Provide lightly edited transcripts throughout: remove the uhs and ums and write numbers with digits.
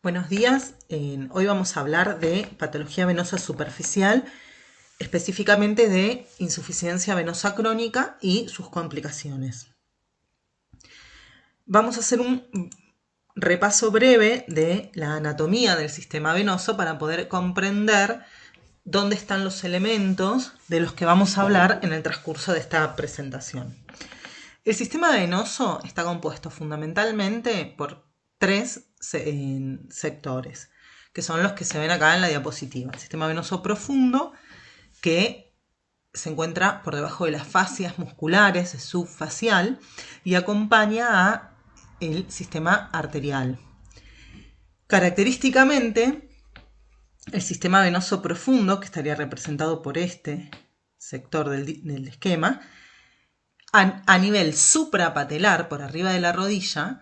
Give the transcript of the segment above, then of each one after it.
Buenos días, hoy vamos a hablar de patología venosa superficial, específicamente de insuficiencia venosa crónica y sus complicaciones. Vamos a hacer un repaso breve de la anatomía del sistema venoso para poder comprender dónde están los elementos de los que vamos a hablar en el transcurso de esta presentación. El sistema venoso está compuesto fundamentalmente por tres sectores, que son los que se ven acá en la diapositiva. El sistema venoso profundo, que se encuentra por debajo de las fascias musculares, es subfacial, y acompaña a el sistema arterial. Característicamente, el sistema venoso profundo, que estaría representado por este sector del esquema, a nivel suprapatelar, por arriba de la rodilla,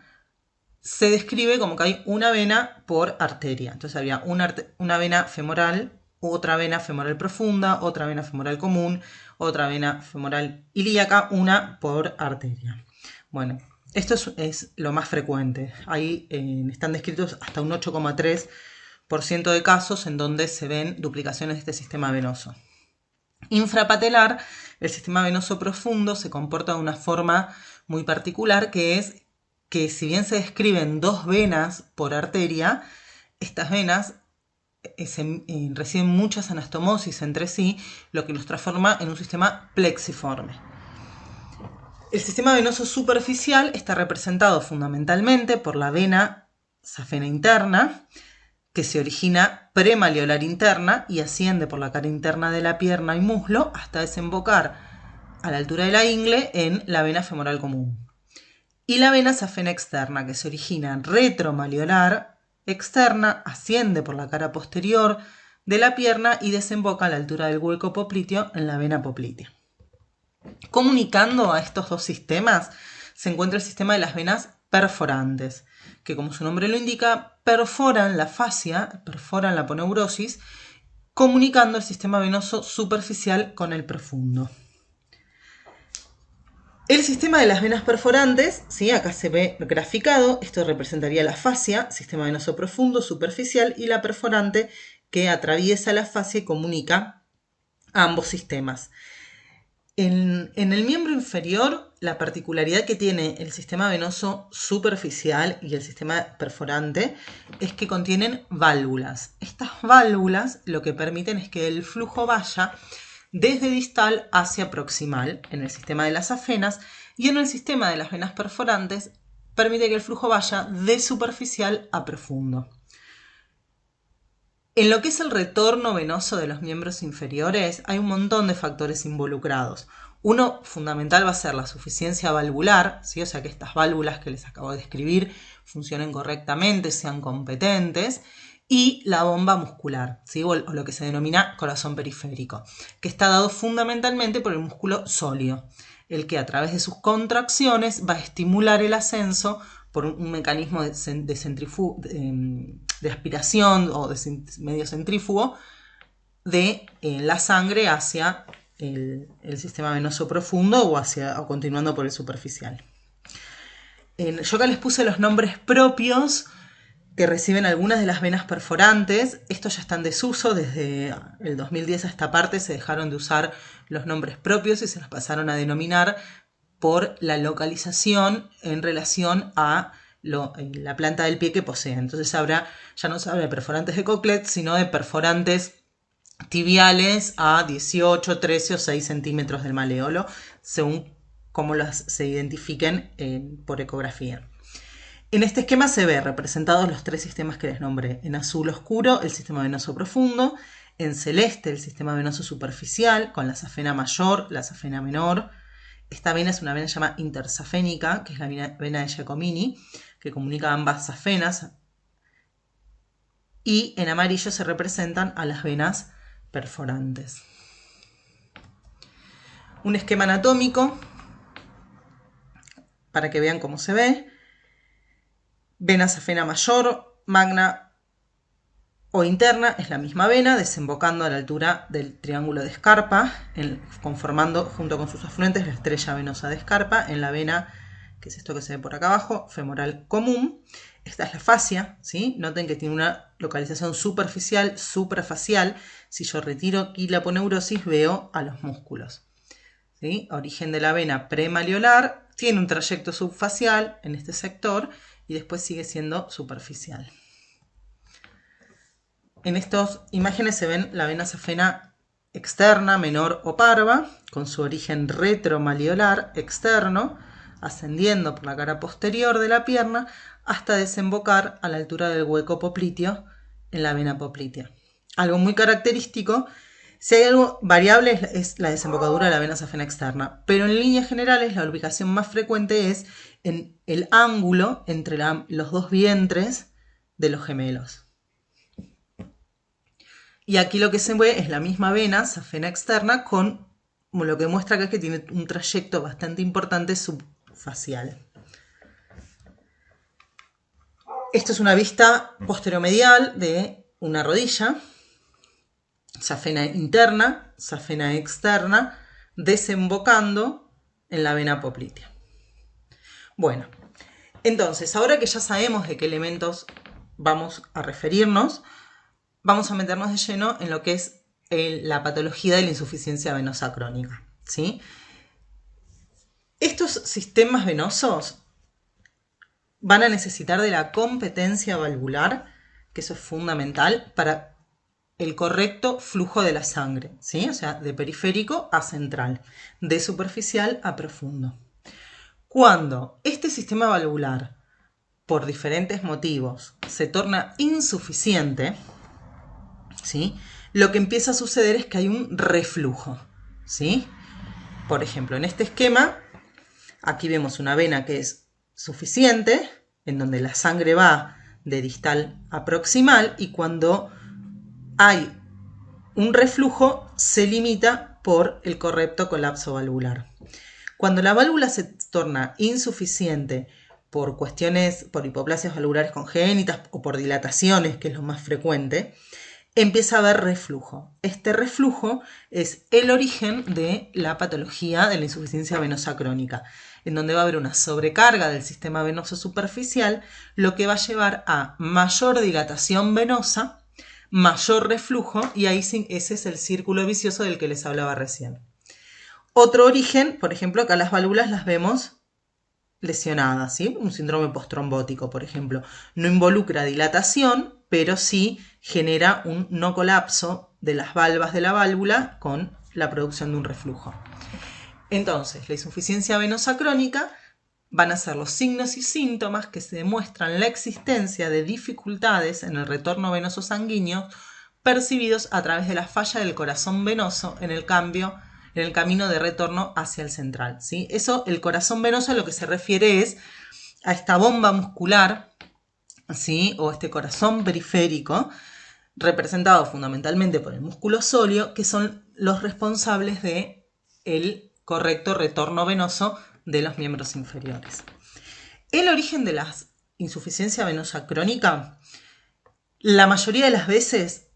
se describe como que hay una vena por arteria. Entonces había una vena femoral, otra vena femoral profunda, otra vena femoral común, otra vena femoral ilíaca, una por arteria. Bueno, esto es lo más frecuente. Ahí están descritos hasta un 8,3% de casos en donde se ven duplicaciones de este sistema venoso. Infrapatelar, el sistema venoso profundo se comporta de una forma muy particular, que es que si bien se describen dos venas por arteria, estas venas reciben muchas anastomosis entre sí, lo que los transforma en un sistema plexiforme. El sistema venoso superficial está representado fundamentalmente por la vena safena interna, que se origina premalleolar interna y asciende por la cara interna de la pierna y muslo hasta desembocar a la altura de la ingle en la vena femoral común. Y la vena safena externa, que se origina retromalleolar externa, asciende por la cara posterior de la pierna y desemboca a la altura del hueco popliteo en la vena poplitea. Comunicando a estos dos sistemas se encuentra el sistema de las venas perforantes, que como su nombre lo indica, perforan la fascia, perforan la aponeurosis, comunicando el sistema venoso superficial con el profundo. El sistema de las venas perforantes, ¿sí? Acá se ve graficado, esto representaría la fascia, sistema venoso profundo, superficial, y la perforante que atraviesa la fascia y comunica a ambos sistemas. En el miembro inferior, la particularidad que tiene el sistema venoso superficial y el sistema perforante es que contienen válvulas. Estas válvulas lo que permiten es que el flujo vaya desde distal hacia proximal en el sistema de las safenas, y en el sistema de las venas perforantes permite que el flujo vaya de superficial a profundo. En lo que es el retorno venoso de los miembros inferiores hay un montón de factores involucrados. Uno fundamental va a ser la suficiencia valvular, ¿sí? O sea que estas válvulas que les acabo de describir funcionen correctamente, sean competentes, y la bomba muscular, ¿sí? O lo que se denomina corazón periférico, que está dado fundamentalmente por el músculo sóleo, el que a través de sus contracciones va a estimular el ascenso por un mecanismo de aspiración o de medio centrífugo de la sangre hacia el sistema venoso profundo o continuando por el superficial. Yo acá les puse los nombres propios que reciben algunas de las venas perforantes. Estos ya están en desuso. Desde el 2010 a esta parte se dejaron de usar los nombres propios y se los pasaron a denominar por la localización en relación a la planta del pie que poseen. Entonces ya no se habla de perforantes de Coquelet, sino de perforantes tibiales a 18, 13 o 6 centímetros del maleolo, según cómo se identifiquen por ecografía. En este esquema se ve representados los tres sistemas que les nombré. En azul oscuro, el sistema venoso profundo. En celeste, el sistema venoso superficial, con la safena mayor, la safena menor. Esta vena es una vena llamada intersafénica, que es la vena de Giacomini, que comunica ambas safenas. Y en amarillo se representan a las venas perforantes. Un esquema anatómico para que vean cómo se ve. Vena safena mayor, magna o interna, es la misma vena, desembocando a la altura del triángulo de Scarpa, conformando junto con sus afluentes la estrella venosa de Scarpa en la vena, que es esto que se ve por acá abajo, femoral común. esta es la fascia, ¿sí? Noten que tiene una localización superficial, suprafacial. Si yo retiro aquí la aponeurosis, veo a los músculos, ¿sí? Origen de la vena premalleolar, tiene un trayecto subfacial en este sector y después sigue siendo superficial. En estas imágenes se ven la vena safena externa, menor o parva, con su origen retromalleolar externo, ascendiendo por la cara posterior de la pierna hasta desembocar a la altura del hueco popliteo en la vena poplitea. Algo muy característico, si hay algo variable, es la desembocadura de la vena safena externa, pero en líneas generales la ubicación más frecuente es en el ángulo entre los dos vientres de los gemelos. Y aquí lo que se ve es la misma vena safena externa con lo que muestra acá es que tiene un trayecto bastante importante subfacial. Esto es una vista posteromedial de una rodilla, safena interna, safena externa, desembocando en la vena poplitea. Bueno, entonces, ahora que ya sabemos de qué elementos vamos a referirnos, vamos a meternos de lleno en lo que es la patología de la insuficiencia venosa crónica, ¿sí? Estos sistemas venosos van a necesitar de la competencia valvular, que eso es fundamental para el correcto flujo de la sangre, ¿sí? O sea, de periférico a central, de superficial a profundo. Cuando este sistema valvular, por diferentes motivos, se torna insuficiente, ¿sí? Lo que empieza a suceder es que hay un reflujo, ¿sí? Por ejemplo, en este esquema, aquí vemos una vena que es suficiente, en donde la sangre va de distal a proximal, y cuando hay un reflujo se limita por el correcto colapso valvular. Cuando la válvula se torna insuficiente por cuestiones, por hipoplasias valvulares congénitas o por dilataciones, que es lo más frecuente, empieza a haber reflujo. Este reflujo es el origen de la patología de la insuficiencia venosa crónica, en donde va a haber una sobrecarga del sistema venoso superficial, lo que va a llevar a mayor dilatación venosa, mayor reflujo, y ahí ese es el círculo vicioso del que les hablaba recién. Otro origen, por ejemplo, acá las válvulas las vemos lesionadas, ¿sí? Un síndrome postrombótico, por ejemplo, no involucra dilatación, pero sí genera un no colapso de las valvas de la válvula con la producción de un reflujo. Entonces, la insuficiencia venosa crónica van a ser los signos y síntomas que se demuestran la existencia de dificultades en el retorno venoso sanguíneo percibidos a través de la falla del corazón venoso en el camino de retorno hacia el central, ¿sí? Eso, el corazón venoso, a lo que se refiere es a esta bomba muscular, ¿sí? O este corazón periférico, representado fundamentalmente por el músculo sóleo, que son los responsables del correcto retorno venoso de los miembros inferiores. El origen de la insuficiencia venosa crónica, la mayoría de las veces,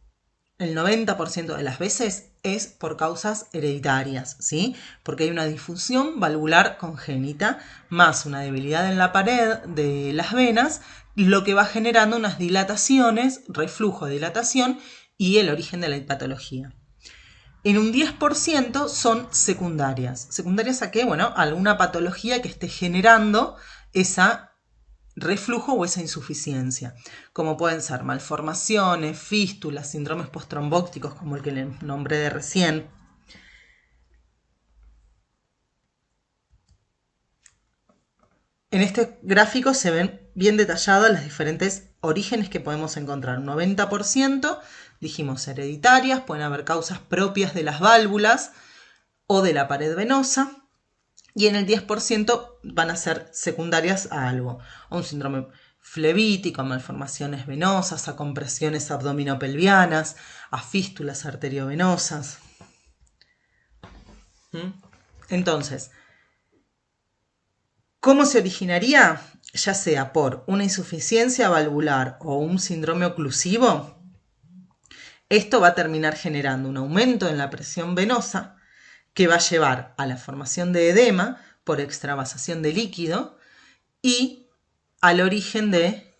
el 90% de las veces, es por causas hereditarias, ¿sí? Porque hay una disfunción valvular congénita más una debilidad en la pared de las venas, lo que va generando unas dilataciones, reflujo, dilatación y el origen de la patología. En un 10% son secundarias. ¿Secundarias a qué? Bueno, alguna patología que esté generando esa reflujo o esa insuficiencia, como pueden ser malformaciones, fístulas, síndromes postrombóticos como el que les nombré de recién. En este gráfico se ven bien detallados los diferentes orígenes que podemos encontrar. Un 90%, dijimos, hereditarias, pueden haber causas propias de las válvulas o de la pared venosa, y en el 10% van a ser secundarias a algo, a un síndrome flevítico, a malformaciones venosas, a compresiones abdominopelvianas, a fístulas arteriovenosas. Entonces, ¿cómo se originaría? Ya sea por una insuficiencia valvular o un síndrome oclusivo, esto va a terminar generando un aumento en la presión venosa que va a llevar a la formación de edema por extravasación de líquido y al origen de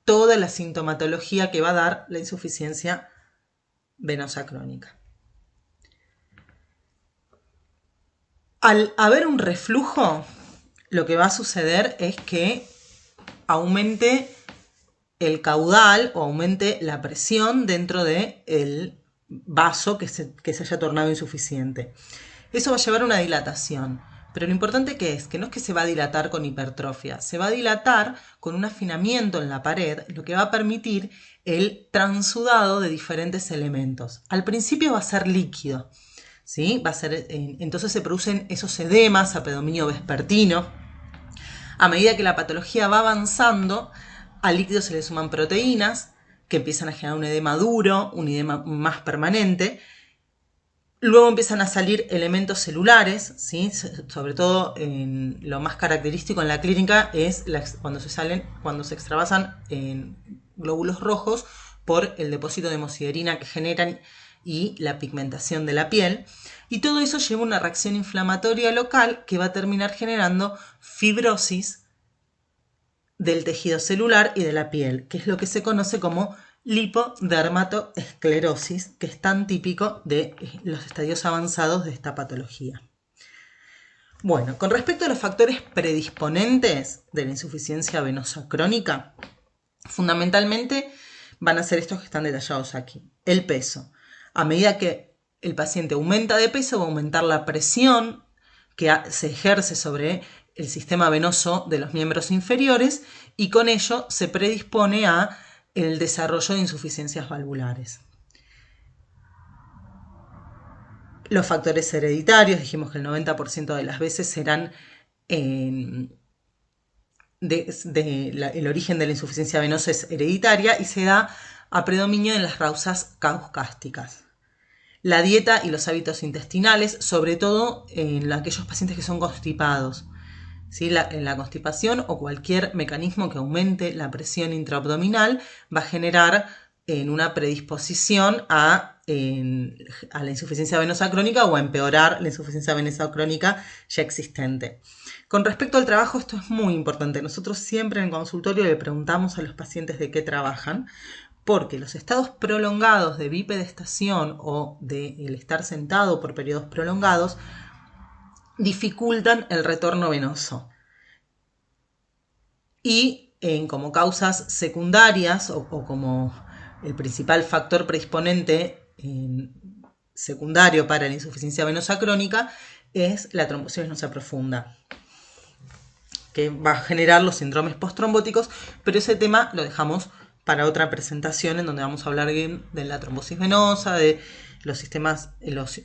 toda la sintomatología que va a dar la insuficiencia venosa crónica. Al haber un reflujo, lo que va a suceder es que aumente el caudal o aumente la presión dentro del vaso que se haya tornado insuficiente. Eso va a llevar a una dilatación. Pero lo importante que no es que se va a dilatar con hipertrofia, se va a dilatar con un afinamiento en la pared, lo que va a permitir el transudado de diferentes elementos. Al principio va a ser líquido, ¿sí? Entonces se producen esos edemas a predominio vespertino. A medida que la patología va avanzando, al líquido se le suman proteínas que empiezan a generar un edema duro, un edema más permanente. Luego empiezan a salir elementos celulares, ¿sí? Sobre todo lo más característico en la clínica es cuando se extravasan en glóbulos rojos por el depósito de hemosiderina que generan y la pigmentación de la piel. Y todo eso lleva a una reacción inflamatoria local que va a terminar generando fibrosis del tejido celular y de la piel, que es lo que se conoce como lipodermatoesclerosis, que es tan típico de los estadios avanzados de esta patología. Bueno, con respecto a los factores predisponentes de la insuficiencia venosa crónica, fundamentalmente van a ser estos que están detallados aquí. El peso. A medida que el paciente aumenta de peso, va a aumentar la presión que se ejerce sobre el sistema venoso de los miembros inferiores y con ello se predispone a el desarrollo de insuficiencias valvulares. Los factores hereditarios, dijimos que el 90% de las veces serán el origen de la insuficiencia venosa es hereditaria y se da a predominio en las causas caucásticas. La dieta y los hábitos intestinales, sobre todo en aquellos pacientes que son constipados. ¿Sí? En la constipación o cualquier mecanismo que aumente la presión intraabdominal va a generar una predisposición a la insuficiencia venosa crónica o a empeorar la insuficiencia venosa crónica ya existente. Con respecto al trabajo, esto es muy importante. Nosotros siempre en el consultorio le preguntamos a los pacientes de qué trabajan, porque los estados prolongados de bipedestación o del estar sentado por periodos prolongados dificultan el retorno venoso. Y como causas secundarias o como el principal factor predisponente secundario para la insuficiencia venosa crónica es la trombosis venosa profunda, que va a generar los síndromes posttrombóticos, pero ese tema lo dejamos para otra presentación en donde vamos a hablar de la trombosis venosa, de los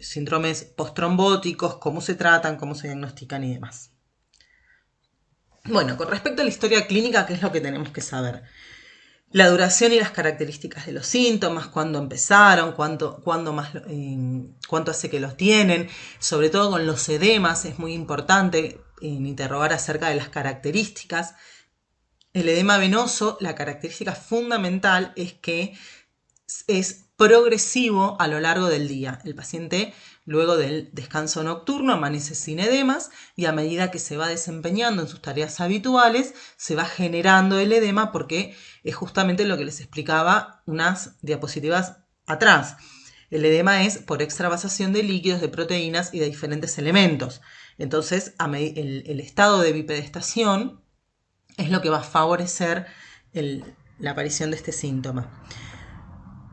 síndromes posttrombóticos, cómo se tratan, cómo se diagnostican y demás. Bueno, con respecto a la historia clínica, ¿qué es lo que tenemos que saber? La duración y las características de los síntomas, cuándo empezaron, cuánto hace que los tienen, sobre todo con los edemas es muy importante interrogar acerca de las características. El edema venoso, la característica fundamental es que es progresivo a lo largo del día. El paciente, luego del descanso nocturno, amanece sin edemas y a medida que se va desempeñando en sus tareas habituales, se va generando el edema porque es justamente lo que les explicaba unas diapositivas atrás. El edema es por extravasación de líquidos, de proteínas y de diferentes elementos. Entonces, el estado de bipedestación es lo que va a favorecer la aparición de este síntoma.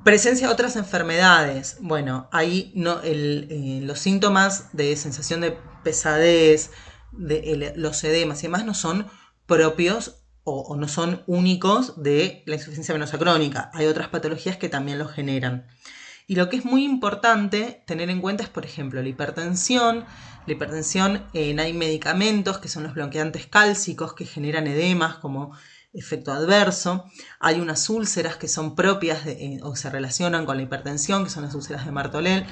Presencia de otras enfermedades. Bueno, ahí los síntomas de sensación de pesadez, los edemas y demás no son propios o no son únicos de la insuficiencia venosa crónica. Hay otras patologías que también lo generan. Y lo que es muy importante tener en cuenta es, por ejemplo, la hipertensión. La hipertensión, hay medicamentos que son los bloqueantes cálcicos que generan edemas como efecto adverso. Hay unas úlceras que son propias o se relacionan con la hipertensión, que son las úlceras de Martorell.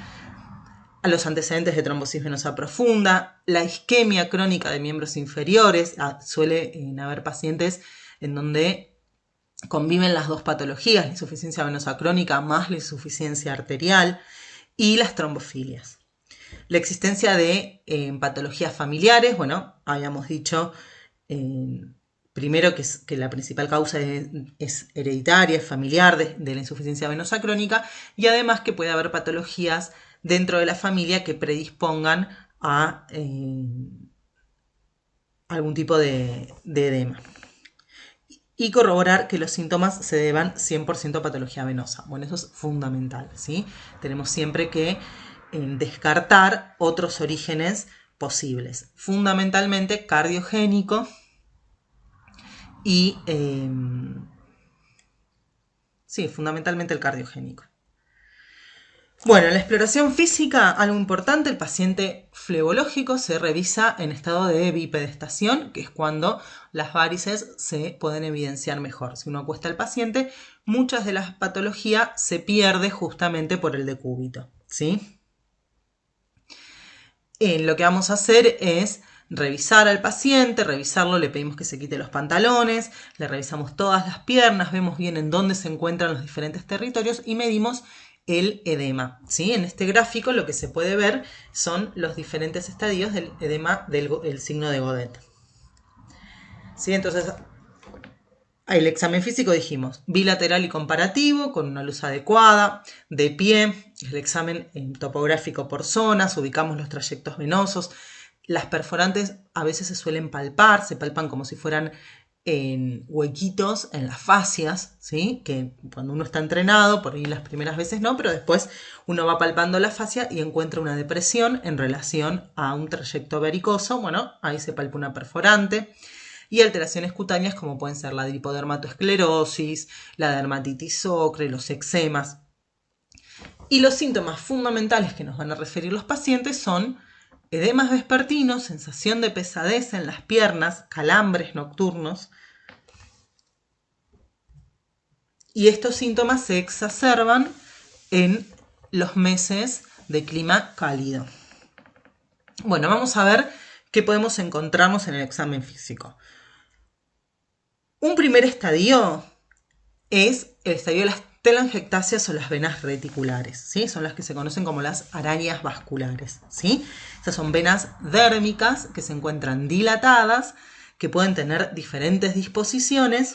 A los antecedentes de trombosis venosa profunda, la isquemia crónica de miembros inferiores. Suele haber pacientes en donde conviven las dos patologías, la insuficiencia venosa crónica más la insuficiencia arterial, y las trombofilias. La existencia de patologías familiares, bueno, habíamos dicho primero que la principal causa es hereditaria, es familiar de la insuficiencia venosa crónica, y además que puede haber patologías dentro de la familia que predispongan a algún tipo de edema. Y corroborar que los síntomas se deban 100% a patología venosa. Bueno, eso es fundamental, ¿sí? Tenemos siempre que descartar otros orígenes posibles. Fundamentalmente cardiogénico y... sí, fundamentalmente el cardiogénico. Bueno, en la exploración física, algo importante, el paciente flebológico se revisa en estado de bipedestación, que es cuando las varices se pueden evidenciar mejor. Si uno acuesta al paciente, muchas de las patologías se pierde justamente por el decúbito, ¿sí? Lo que vamos a hacer es revisar al paciente, revisarlo, le pedimos que se quite los pantalones, le revisamos todas las piernas, vemos bien en dónde se encuentran los diferentes territorios y medimos el edema, ¿sí? En este gráfico lo que se puede ver son los diferentes estadios del edema del signo de Godet, ¿sí? Entonces, el examen físico dijimos, bilateral y comparativo, con una luz adecuada, de pie, el examen topográfico por zonas, ubicamos los trayectos venosos. Las perforantes a veces se suelen palpar, se palpan como si fueran huequitos en las fascias, ¿sí? Que cuando uno está entrenado, por ahí las primeras veces no, pero después uno va palpando la fascia y encuentra una depresión en relación a un trayecto vericoso. Bueno, ahí se palpa una perforante. Y alteraciones cutáneas como pueden ser la hipodermatoesclerosis, la dermatitis ocre, los eczemas. Y los síntomas fundamentales que nos van a referir los pacientes son edemas vespertinos, sensación de pesadez en las piernas, calambres nocturnos. Y estos síntomas se exacerban en los meses de clima cálido. Bueno, vamos a ver qué podemos encontrarnos en el examen físico. Un primer estadio es el estadio de las telangiectasias o las venas reticulares, ¿sí? Son las que se conocen como las arañas vasculares, ¿sí? Estas son venas dérmicas que se encuentran dilatadas, que pueden tener diferentes disposiciones,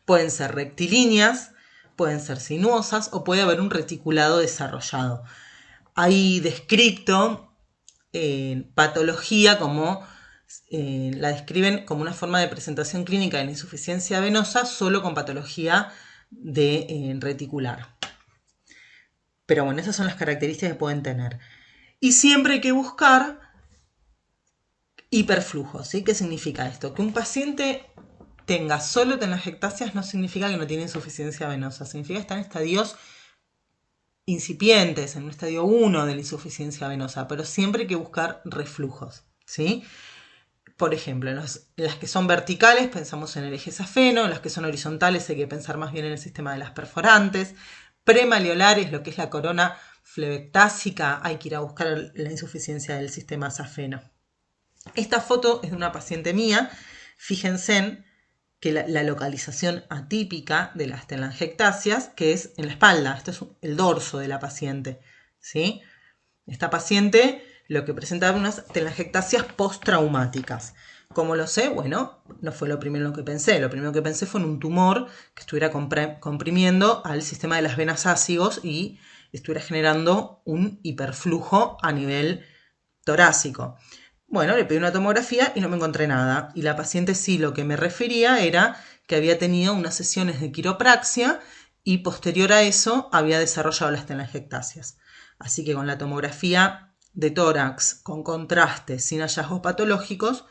pueden ser rectilíneas, pueden ser sinuosas o puede haber un reticulado desarrollado. Hay descrito patología como... la describen como una forma de presentación clínica de la insuficiencia venosa solo con patología reticular. Pero bueno, esas son las características que pueden tener. Y siempre hay que buscar hiperflujo, ¿sí? ¿Qué significa esto? Que un paciente tenga solo telangiectasias no significa que no tiene insuficiencia venosa, significa que está en estadios incipientes, en un estadio 1 de la insuficiencia venosa, pero siempre hay que buscar reflujos, ¿sí? Por ejemplo, en las que son verticales pensamos en el eje safeno, en las que son horizontales hay que pensar más bien en el sistema de las perforantes. Premalleolares, lo que es la corona flebectásica, hay que ir a buscar la insuficiencia del sistema safeno. Esta foto es de una paciente mía. Fíjense que la localización atípica de las telangiectasias, que es en la espalda, esto es el dorso de la paciente, ¿sí? Esta paciente lo que presenta unas telangiectasias postraumáticas. ¿Cómo lo sé? Bueno, no fue lo primero que pensé. Lo primero que pensé fue en un tumor que estuviera comprimiendo al sistema de las venas ácigos y estuviera generando un hiperflujo a nivel torácico. Bueno, le pedí una tomografía y no me encontré nada. Y la paciente sí lo que me refería era que había tenido unas sesiones de quiropraxia y posterior a eso había desarrollado las telangiectasias. Así que con la tomografía de tórax con contraste sin hallazgos patológicos,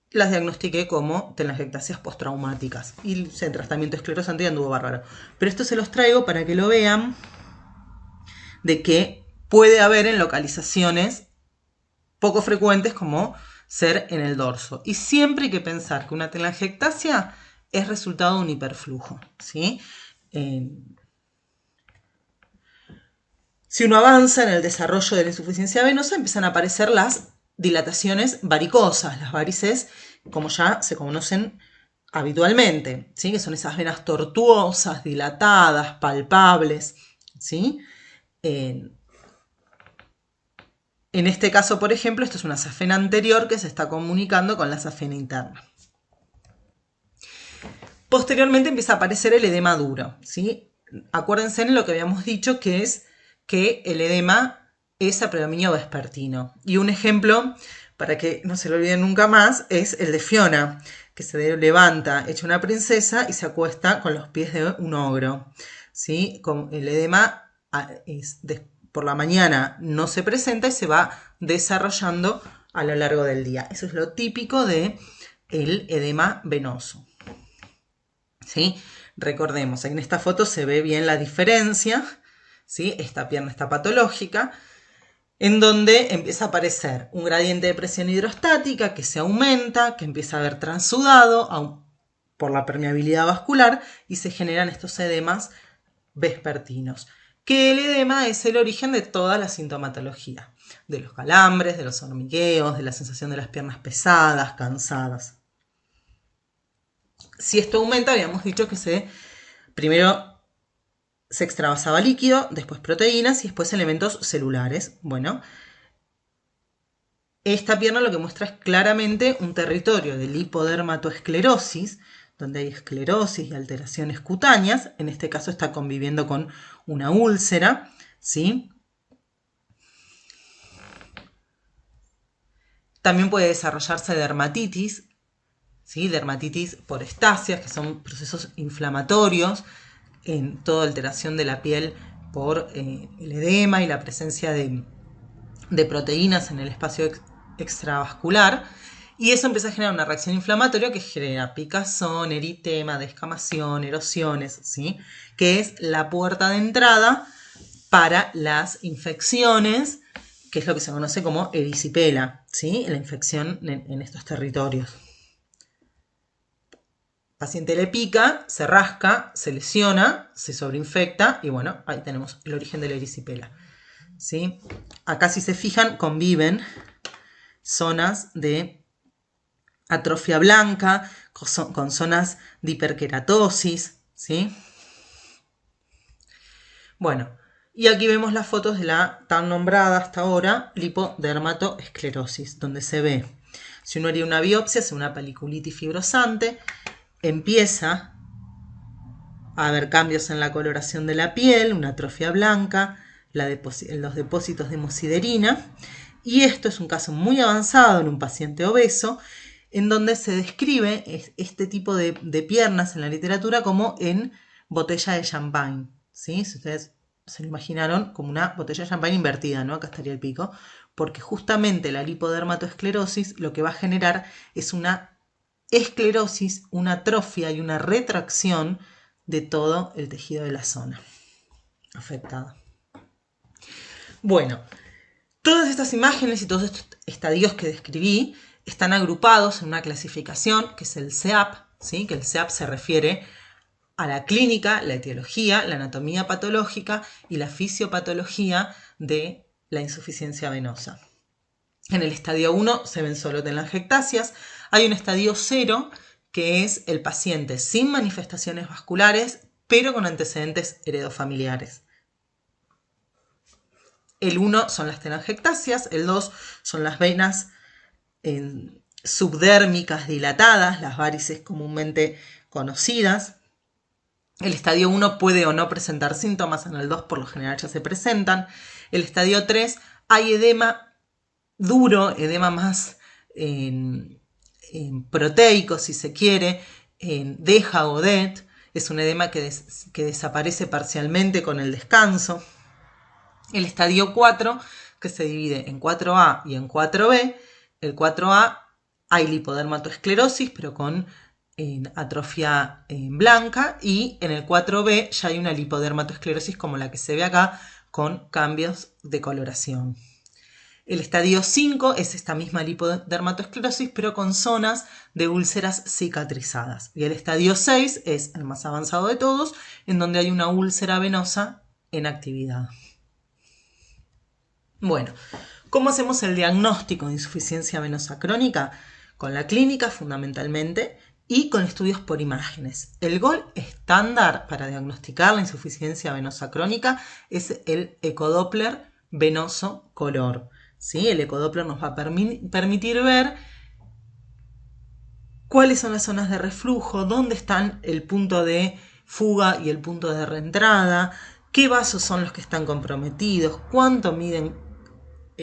las diagnostiqué como telangiectasias postraumáticas. Y el tratamiento esclerosante anduvo bárbaro. Pero esto se los traigo para que lo vean de que puede haber en localizaciones poco frecuentes como ser en el dorso. Y siempre hay que pensar que una telangiectasia es resultado de un hiperflujo, ¿sí? Si uno avanza en el desarrollo de la insuficiencia venosa, empiezan a aparecer las dilataciones varicosas, las varices, como ya se conocen habitualmente, ¿sí? Que son esas venas tortuosas, dilatadas, palpables, ¿sí? En este caso, por ejemplo, esto es una safena anterior que se está comunicando con la safena interna. Posteriormente empieza a aparecer el edema duro, ¿sí? Acuérdense en lo que habíamos dicho, que es que el edema es a predominio vespertino. Y un ejemplo, para que no se lo olviden nunca más, es el de Fiona, que se levanta hecha una princesa y se acuesta con los pies de un ogro, ¿sí? El edema por la mañana no se presenta y se va desarrollando a lo largo del día. Eso es lo típico del edema venoso, ¿sí? Recordemos, en esta foto se ve bien la diferencia, ¿sí? Esta pierna está patológica, en donde empieza a aparecer un gradiente de presión hidrostática que se aumenta, que empieza a haber transudado por la permeabilidad vascular y se generan estos edemas vespertinos. Que el edema es el origen de toda la sintomatología, de los calambres, de los hormigueos, de la sensación de las piernas pesadas, cansadas. Si esto aumenta, habíamos dicho que primero se extravasaba líquido, después proteínas y después elementos celulares. Bueno, esta pierna lo que muestra es claramente un territorio de lipodermatoesclerosis, donde hay esclerosis y alteraciones cutáneas. En este caso está conviviendo con una úlcera, ¿sí? También puede desarrollarse dermatitis, ¿sí? Dermatitis por estasias, que son procesos inflamatorios, en toda alteración de la piel por el edema y la presencia de proteínas en el espacio extravascular. Y eso empieza a generar una reacción inflamatoria que genera picazón, eritema, descamación, erosiones, ¿sí? Que es la puerta de entrada para las infecciones, que es lo que se conoce como erisipela, ¿sí? La infección en estos territorios. El paciente le pica, se rasca, se lesiona, se sobreinfecta y bueno, ahí tenemos el origen de la erisipela, ¿sí? Acá, si se fijan, conviven zonas de atrofia blanca con zonas de hiperkeratosis, ¿sí? Bueno, y aquí vemos las fotos de la tan nombrada hasta ahora lipodermatoesclerosis, donde se ve, si uno haría una biopsia, hace una peliculitis fibrosante, empieza a haber cambios en la coloración de la piel, una atrofia blanca, los depósitos de hemosiderina, y esto es un caso muy avanzado en un paciente obeso, en donde se describe este tipo de piernas en la literatura como en botella de champagne, ¿sí? Si ustedes se lo imaginaron como una botella de champagne invertida, ¿no? Acá estaría el pico, porque justamente la lipodermatoesclerosis lo que va a generar es una esclerosis, una atrofia y una retracción de todo el tejido de la zona afectada. Bueno, todas estas imágenes y todos estos estadios que describí están agrupados en una clasificación que es el CEAP, ¿sí? Que el CEAP se refiere a la clínica, la etiología, la anatomía patológica y la fisiopatología de la insuficiencia venosa. En el estadio 1 se ven solo telangiectasias. Hay un estadio 0 que es el paciente sin manifestaciones vasculares, pero con antecedentes heredofamiliares. El 1 son las telangiectasias, el 2 son las venas subdérmicas dilatadas, las varices comúnmente conocidas. El estadio 1 puede o no presentar síntomas, en el 2 por lo general ya se presentan. El estadio 3 hay edema duro, edema más proteico, si se quiere, de Gaudet. Es un edema que desaparece parcialmente con el descanso. El estadio 4, que se divide en 4A y en 4B. El 4A hay lipodermatoesclerosis, pero con atrofia blanca, y en el 4B ya hay una lipodermatoesclerosis como la que se ve acá, con cambios de coloración. El estadio 5 es esta misma lipodermatoesclerosis, pero con zonas de úlceras cicatrizadas. Y el estadio 6 es el más avanzado de todos, en donde hay una úlcera venosa en actividad. Bueno, ¿cómo hacemos el diagnóstico de insuficiencia venosa crónica? Con la clínica fundamentalmente y con estudios por imágenes. El gol estándar para diagnosticar la insuficiencia venosa crónica es el ecodoppler venoso color. ¿Sí? El ecodoppler nos va a permitir ver cuáles son las zonas de reflujo, dónde están el punto de fuga y el punto de reentrada, qué vasos son los que están comprometidos, cuánto miden,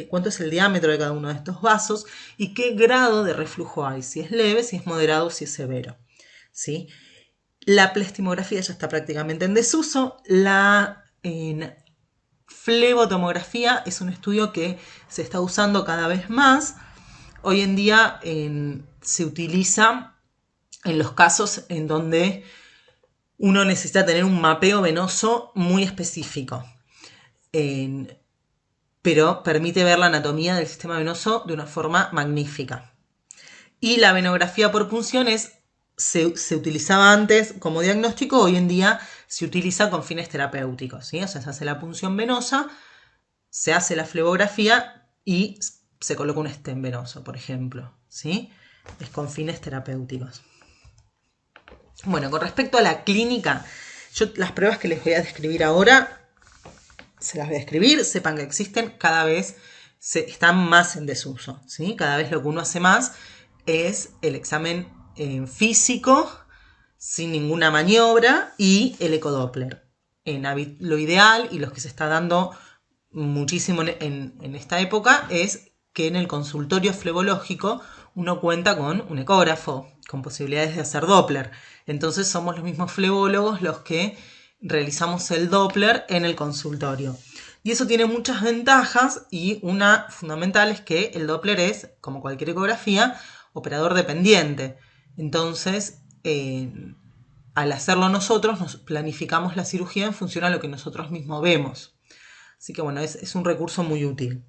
cuánto es el diámetro de cada uno de estos vasos y qué grado de reflujo hay, si es leve, si es moderado, si es severo, ¿sí? La plastimografía ya está prácticamente en desuso. La flebotomografía es un estudio que se está usando cada vez más. Hoy en día se utiliza en los casos en donde uno necesita tener un mapeo venoso muy específico, pero permite ver la anatomía del sistema venoso de una forma magnífica. Y la venografía por punción se utilizaba antes como diagnóstico, hoy en día se utiliza con fines terapéuticos, ¿sí? O sea, se hace la punción venosa, se hace la flebografía y se coloca un stent venoso, por ejemplo, ¿sí? Es con fines terapéuticos. Bueno, con respecto a la clínica, yo las pruebas que les voy a describir ahora, se las voy a describir, sepan que existen, cada vez están más en desuso, ¿sí? Cada vez lo que uno hace más es el examen físico, sin ninguna maniobra, y el ecodoppler. Lo ideal y los que se está dando muchísimo en esta época es que en el consultorio flebológico uno cuenta con un ecógrafo, con posibilidades de hacer Doppler. Entonces somos los mismos flebólogos los que realizamos el Doppler en el consultorio. Y eso tiene muchas ventajas y una fundamental es que el Doppler es, como cualquier ecografía, operador dependiente. Entonces, al hacerlo nosotros, nos planificamos la cirugía en función a lo que nosotros mismos vemos. Así que bueno, es un recurso muy útil.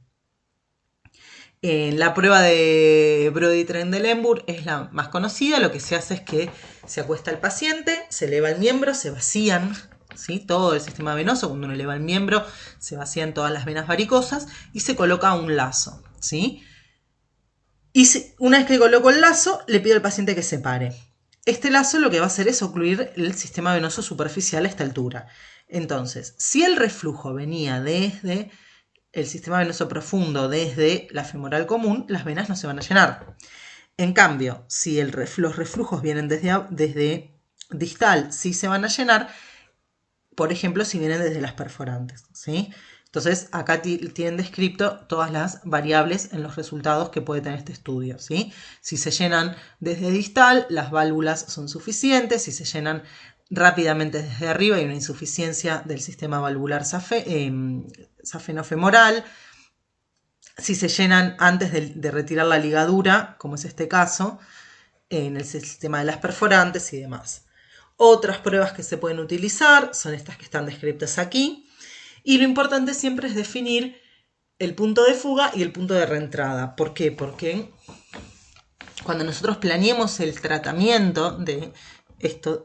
La prueba de Brody-Trendelenburg es la más conocida. Lo que se hace es que se acuesta el paciente, se eleva el miembro, se vacían, ¿sí? Todo el sistema venoso. Cuando uno eleva el miembro, se vacían todas las venas varicosas y se coloca un lazo, ¿sí? Y una vez que coloco el lazo, le pido al paciente que se pare. Este lazo lo que va a hacer es ocluir el sistema venoso superficial a esta altura. Entonces, si el reflujo venía desde el sistema venoso profundo, desde la femoral común, las venas no se van a llenar. En cambio, si los reflujos vienen desde distal, sí se van a llenar, por ejemplo, si vienen desde las perforantes, ¿sí? Entonces, acá tienen descrito todas las variables en los resultados que puede tener este estudio, ¿sí? Si se llenan desde distal, las válvulas son suficientes. Si se llenan rápidamente desde arriba, hay una insuficiencia del sistema valvular safenofemoral. Si se llenan antes de retirar la ligadura, como es este caso, en el sistema de las perforantes y demás. Otras pruebas que se pueden utilizar son estas que están descritas aquí. Y lo importante siempre es definir el punto de fuga y el punto de reentrada. ¿Por qué? Porque cuando nosotros planeemos el tratamiento de esta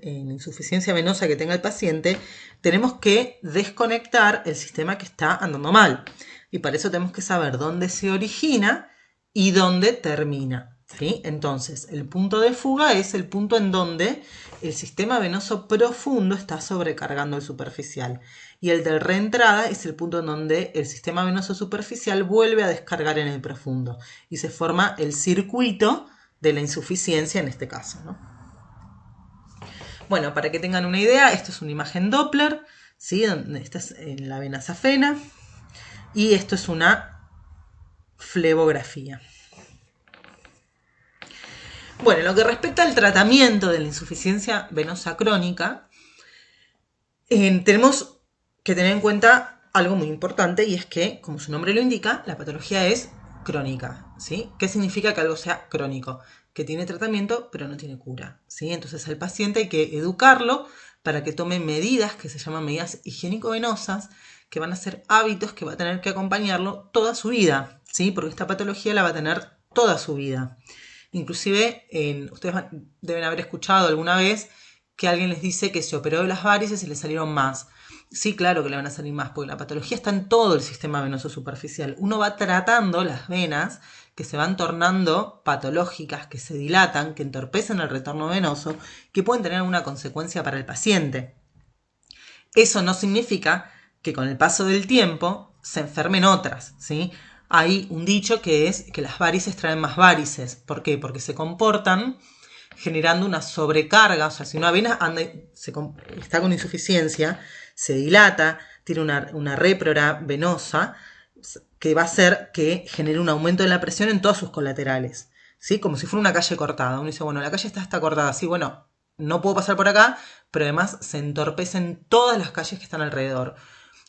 insuficiencia venosa que tenga el paciente, tenemos que desconectar el sistema que está andando mal. Y para eso tenemos que saber dónde se origina y dónde termina, ¿sí? Entonces, el punto de fuga es el punto en donde el sistema venoso profundo está sobrecargando el superficial. Y el de reentrada es el punto en donde el sistema venoso superficial vuelve a descargar en el profundo. Y se forma el circuito de la insuficiencia en este caso, ¿no? Bueno, para que tengan una idea, esto es una imagen Doppler, ¿sí? Esta es en la vena safena. Y esto es una flebografía. Bueno, en lo que respecta al tratamiento de la insuficiencia venosa crónica, tenemos que tener en cuenta algo muy importante, y es que, como su nombre lo indica, la patología es crónica, ¿sí? ¿Qué significa que algo sea crónico? Que tiene tratamiento pero no tiene cura, ¿sí? Entonces al paciente hay que educarlo para que tome medidas que se llaman medidas higiénico-venosas, que van a ser hábitos que va a tener que acompañarlo toda su vida, ¿sí? Porque esta patología la va a tener toda su vida. Inclusive, ustedes deben haber escuchado alguna vez que alguien les dice que se operó de las varices y le salieron más. Sí, claro que le van a salir más, porque la patología está en todo el sistema venoso superficial. Uno va tratando las venas que se van tornando patológicas, que se dilatan, que entorpecen el retorno venoso, que pueden tener una consecuencia para el paciente. Eso no significa que con el paso del tiempo se enfermen otras, ¿sí? hay un dicho que es que las varices traen más varices. ¿Por qué? Porque se comportan generando una sobrecarga. O sea, si una vena está con insuficiencia, se dilata, tiene una réprora venosa, que va a hacer que genere un aumento de la presión en todas sus colaterales, ¿sí? Como si fuera una calle cortada. Uno dice, bueno, la calle está cortada, sí, bueno, no puedo pasar por acá, pero además se entorpecen todas las calles que están alrededor.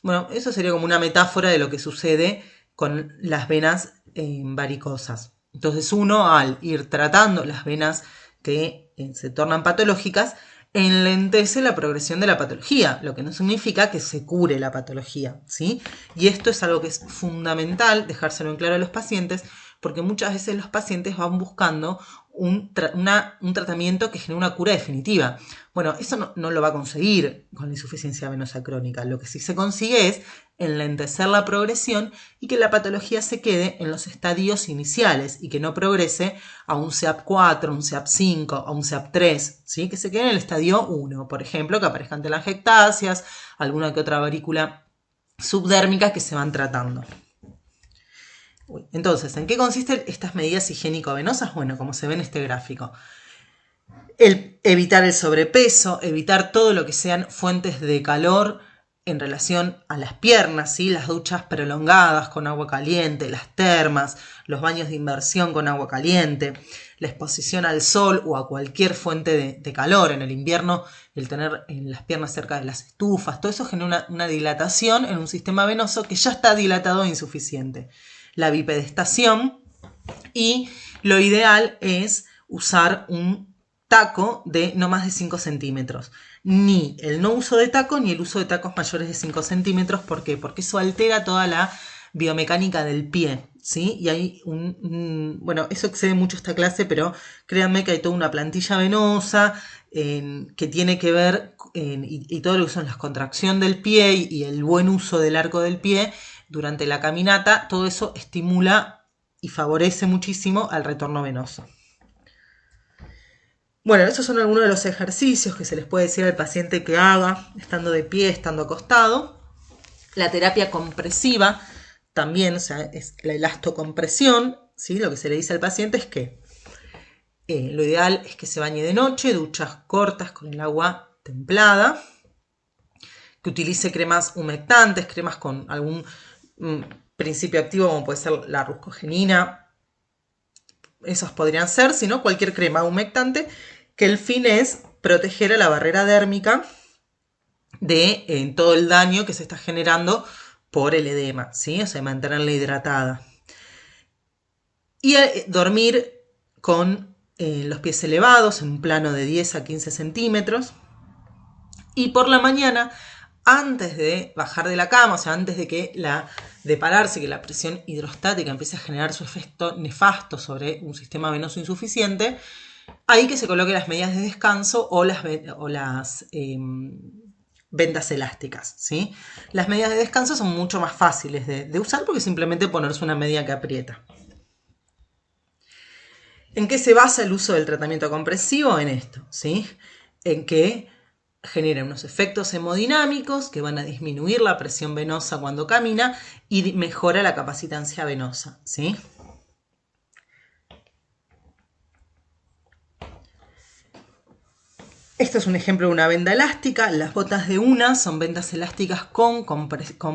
Bueno, eso sería como una metáfora de lo que sucede con las venas varicosas. Entonces uno, al ir tratando las venas que se tornan patológicas, enlentece la progresión de la patología, lo que no significa que se cure la patología, ¿sí? Y esto es algo que es fundamental dejárselo en claro a los pacientes, porque muchas veces los pacientes van buscando un tratamiento que genere una cura definitiva. Bueno, eso no lo va a conseguir con la insuficiencia venosa crónica. Lo que sí se consigue es enlentecer la progresión y que la patología se quede en los estadios iniciales y que no progrese a un CEAP 4, a un CEAP 5, a un CEAP 3, ¿sí? Que se quede en el estadio 1, por ejemplo, que aparezcan telangiectasias, alguna que otra varícula subdérmica que se van tratando. Entonces, ¿en qué consisten estas medidas higiénico-venosas? Bueno, como se ve en este gráfico. Evitar el sobrepeso, evitar todo lo que sean fuentes de calor en relación a las piernas, ¿sí? Las duchas prolongadas con agua caliente, las termas, los baños de inmersión con agua caliente, la exposición al sol o a cualquier fuente de calor. En el invierno, el tener las piernas cerca de las estufas, todo eso genera una dilatación en un sistema venoso que ya está dilatado e insuficiente. La bipedestación, y lo ideal es usar un taco de no más de 5 centímetros. Ni el no uso de taco ni el uso de tacos mayores de 5 centímetros. ¿Por qué? Porque eso altera toda la biomecánica del pie, ¿sí? Y hay bueno, eso excede mucho esta clase, pero créanme que hay toda una plantilla venosa que tiene que ver, y todo lo que son la contracción del pie y el buen uso del arco del pie durante la caminata, todo eso estimula y favorece muchísimo al retorno venoso. Bueno, esos son algunos de los ejercicios que se les puede decir al paciente que haga, estando de pie, estando acostado. La terapia compresiva también, o sea, es la elastocompresión, ¿sí? Lo que se le dice al paciente es que lo ideal es que se bañe de noche, duchas cortas con el agua templada, que utilice cremas humectantes, cremas con algún principio activo como puede ser la ruscogenina. Esos podrían ser, sino cualquier crema humectante, que el fin es proteger a la barrera dérmica de todo el daño que se está generando por el edema, ¿sí? O sea, mantenerla hidratada. Y dormir con los pies elevados en un plano de 10 a 15 centímetros. Y por la mañana, antes de bajar de la cama, o sea, antes de pararse, que la presión hidrostática empiece a generar su efecto nefasto sobre un sistema venoso insuficiente, ahí que se coloque las medidas de descanso o las vendas elásticas, ¿sí? Las medidas de descanso son mucho más fáciles de usar porque simplemente ponerse una media que aprieta. ¿En qué se basa el uso del tratamiento compresivo? En esto, ¿sí? En que genera unos efectos hemodinámicos que van a disminuir la presión venosa cuando camina y mejora la capacitancia venosa, ¿sí? Esto es un ejemplo de una venda elástica. Las botas de una son vendas elásticas con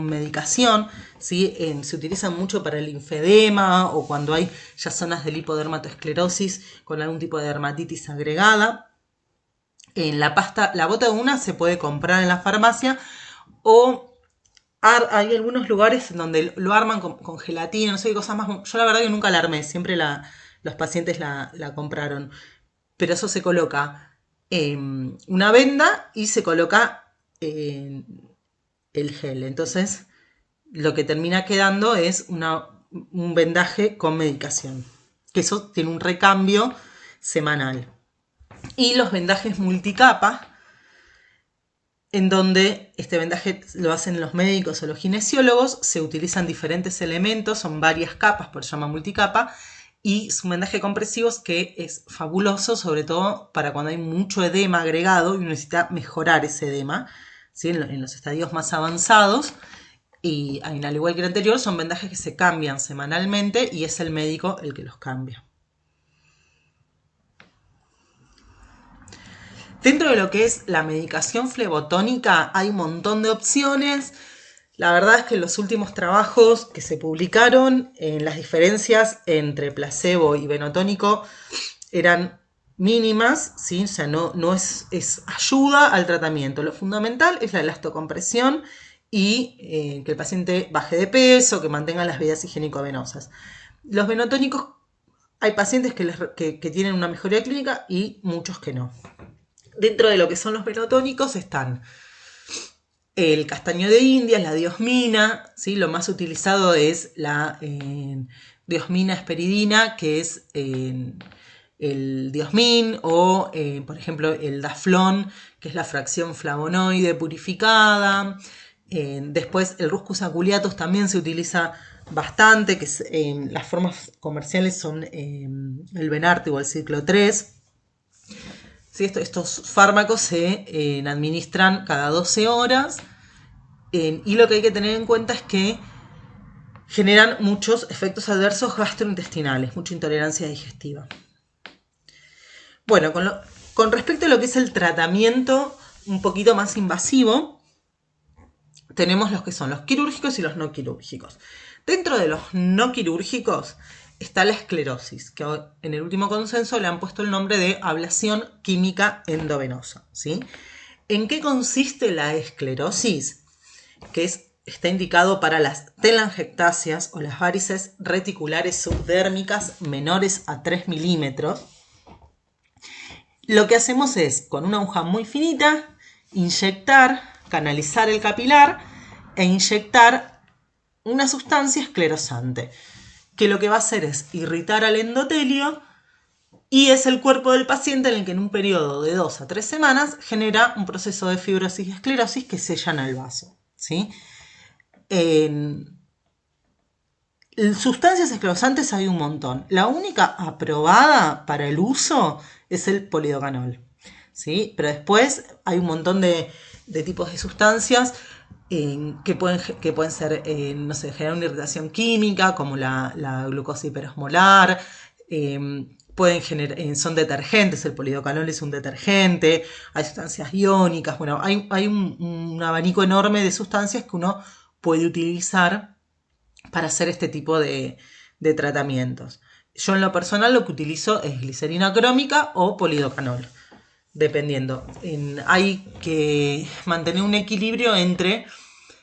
medicación, ¿sí? Se utilizan mucho para el linfedema o cuando hay ya zonas de lipodermatoesclerosis con algún tipo de dermatitis agregada. La bota de una se puede comprar en la farmacia o hay algunos lugares donde lo arman con gelatina, no sé qué cosas más. Yo la verdad que nunca la armé, siempre los pacientes la compraron. Pero eso se coloca una venda y se coloca el gel. Entonces, lo que termina quedando es un vendaje con medicación. Que eso tiene un recambio semanal. Y los vendajes multicapa, en donde este vendaje lo hacen los médicos o los kinesiólogos, se utilizan diferentes elementos, son varias capas, por eso se llama multicapa, y es un vendaje compresivo que es fabuloso, sobre todo para cuando hay mucho edema agregado y uno necesita mejorar ese edema, ¿sí? En los estadios más avanzados. y al igual que el anterior, son vendajes que se cambian semanalmente y es el médico el que los cambia. Dentro de lo que es la medicación flebotónica hay un montón de opciones. La verdad es que en los últimos trabajos que se publicaron, las diferencias entre placebo y venotónico eran mínimas, ¿sí? O sea, no es ayuda al tratamiento. Lo fundamental es la elastocompresión y que el paciente baje de peso, que mantenga las vías higiénico-venosas. Los venotónicos, hay pacientes que tienen una mejoría clínica y muchos que no. Dentro de lo que son los venotónicos están el castaño de Indias, la diosmina, ¿sí? Lo más utilizado es la diosmina esperidina, que es el diosmin, o por ejemplo el daflón, que es la fracción flavonoide purificada. Después el ruscus aculeatus también se utiliza bastante, que las formas comerciales son el Benarte o el ciclo 3. ¿Sí? Estos fármacos se administran cada 12 horas y lo que hay que tener en cuenta es que generan muchos efectos adversos gastrointestinales, mucha intolerancia digestiva. Bueno, con respecto a lo que es el tratamiento un poquito más invasivo, tenemos los que son los quirúrgicos y los no quirúrgicos. Dentro de los no quirúrgicos está la esclerosis, que en el último consenso le han puesto el nombre de ablación química endovenosa, ¿sí? ¿En qué consiste la esclerosis? Que está indicado para las telangiectasias o las varices reticulares subdérmicas menores a 3 milímetros. Lo que hacemos es, con una aguja muy finita, inyectar, canalizar el capilar e inyectar una sustancia esclerosante, que lo que va a hacer es irritar al endotelio y es el cuerpo del paciente en el que en un periodo de 2 a 3 semanas genera un proceso de fibrosis y esclerosis que sellan el vaso, ¿sí? Sustancias esclerosantes hay un montón. La única aprobada para el uso es el polidocanol, ¿sí? Pero después hay un montón de tipos de sustancias que pueden ser, no sé, generar una irritación química, como la glucosa hiperosmolar, pueden generar, son detergentes, el polidocanol es un detergente, hay sustancias iónicas, bueno, hay un abanico enorme de sustancias que uno puede utilizar para hacer este tipo de tratamientos. Yo en lo personal lo que utilizo es glicerina crómica o polidocanol, dependiendo. Hay que mantener un equilibrio entre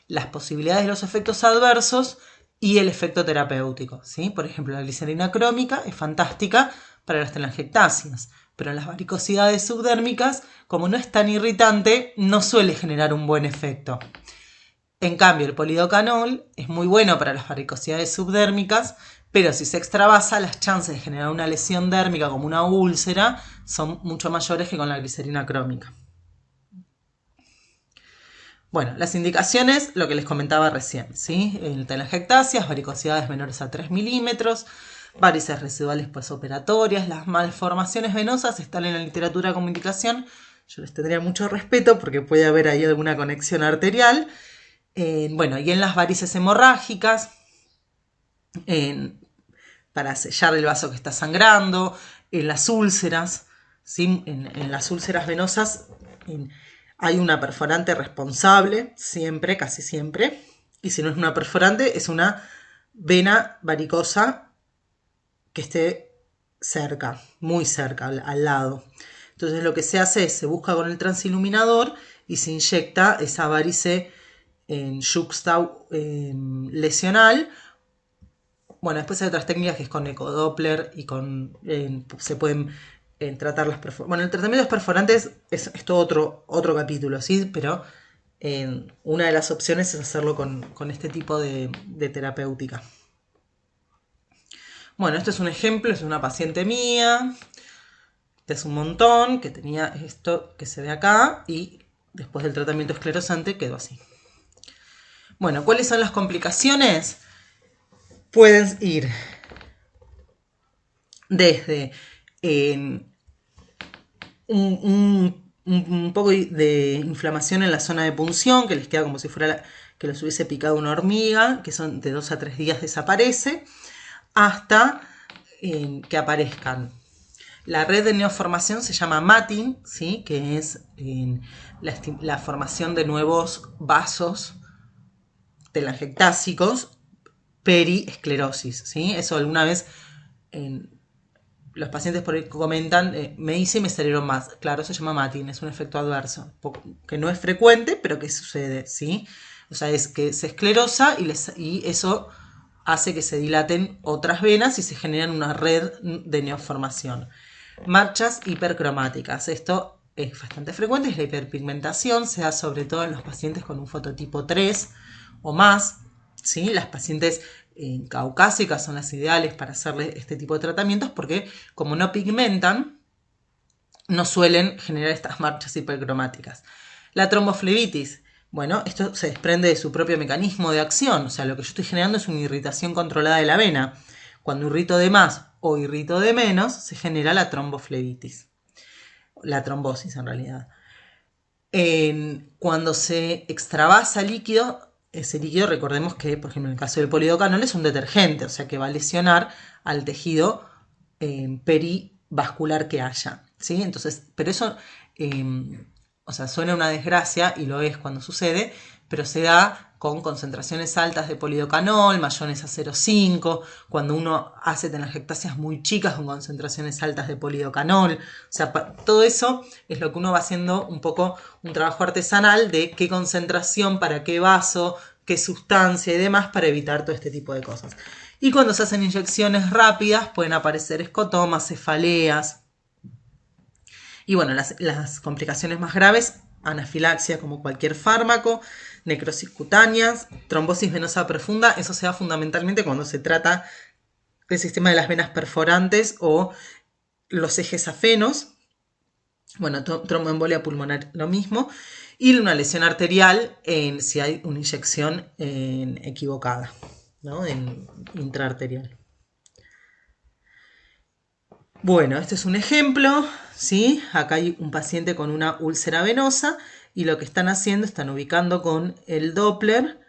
las posibilidades de los efectos adversos y el efecto terapéutico, ¿sí? Por ejemplo, la glicerina crómica es fantástica para las telangiectasias, pero en las varicosidades subdérmicas, como no es tan irritante, no suele generar un buen efecto. En cambio, el polidocanol es muy bueno para las varicosidades subdérmicas, pero si se extravasa, las chances de generar una lesión dérmica como una úlcera son mucho mayores que con la glicerina crómica. Bueno, las indicaciones, lo que les comentaba recién, ¿sí? Telangiectasias, varicosidades menores a 3 milímetros, varices residuales posoperatorias, las malformaciones venosas están en la literatura como indicación. Yo les tendría mucho respeto porque puede haber ahí alguna conexión arterial. Bueno, y en las varices hemorrágicas, para sellar el vaso que está sangrando, en las úlceras, ¿sí? En las úlceras venosas hay una perforante responsable, siempre, casi siempre, y si no es una perforante, es una vena varicosa que esté cerca, muy cerca, al lado. Entonces lo que se hace es, se busca con el transiluminador y se inyecta esa varice en yuxta lesional. Bueno, después hay otras técnicas que es con ecodoppler y se pueden tratar las perforantes. Bueno, el tratamiento de los perforantes es todo otro capítulo, ¿sí? Pero una de las opciones es hacerlo con este tipo de terapéutica. Bueno, esto es un ejemplo, es una paciente mía. Este es un montón que tenía esto que se ve acá y después del tratamiento esclerosante quedó así. Bueno, ¿cuáles son las complicaciones? Pueden ir desde un un poco de inflamación en la zona de punción, que les queda como si fuera que los hubiese picado una hormiga, que son de 2 a 3 días desaparece, hasta que aparezcan. La red de neoformación se llama matting, ¿sí? Que es la formación de nuevos vasos telangiectásicos, periesclerosis, ¿sí? Eso alguna vez los pacientes por ahí comentan, me hice y me salieron más. Claro, eso se llama matting, es un efecto adverso, que no es frecuente, pero que sucede, ¿sí? O sea, es que se esclerosa y eso hace que se dilaten otras venas y se generan una red de neoformación. Manchas hipercromáticas. Esto es bastante frecuente, es la hiperpigmentación, se da sobre todo en los pacientes con un fototipo 3 o más, ¿sí? Las pacientes caucásicas son las ideales para hacerle este tipo de tratamientos porque como no pigmentan, no suelen generar estas manchas hipercromáticas. La tromboflebitis, bueno, esto se desprende de su propio mecanismo de acción, o sea, lo que yo estoy generando es una irritación controlada de la vena. Cuando irrito de más o irrito de menos, se genera la tromboflebitis, la trombosis en realidad. Cuando se extravasa líquido, ese líquido, recordemos que, por ejemplo, en el caso del polidocanol es un detergente, o sea que va a lesionar al tejido perivascular que haya, ¿sí? Entonces, pero eso, o sea, suena una desgracia y lo es cuando sucede, pero se da con concentraciones altas de polidocanol, mayones a 0,5, cuando uno hace telangiectasias muy chicas con concentraciones altas de polidocanol. O sea, todo eso es lo que uno va haciendo un poco un trabajo artesanal de qué concentración, para qué vaso, qué sustancia y demás para evitar todo este tipo de cosas. Y cuando se hacen inyecciones rápidas pueden aparecer escotomas, cefaleas. Y bueno, las complicaciones más graves, anafilaxia como cualquier fármaco, necrosis cutáneas, trombosis venosa profunda, eso se da fundamentalmente cuando se trata del sistema de las venas perforantes o los ejes afenos. Bueno, tromboembolia pulmonar lo mismo. Y una lesión arterial si hay una inyección equivocada, ¿no? Intraarterial. Bueno, este es un ejemplo, ¿sí? Acá hay un paciente con una úlcera venosa y lo que están haciendo, están ubicando con el Doppler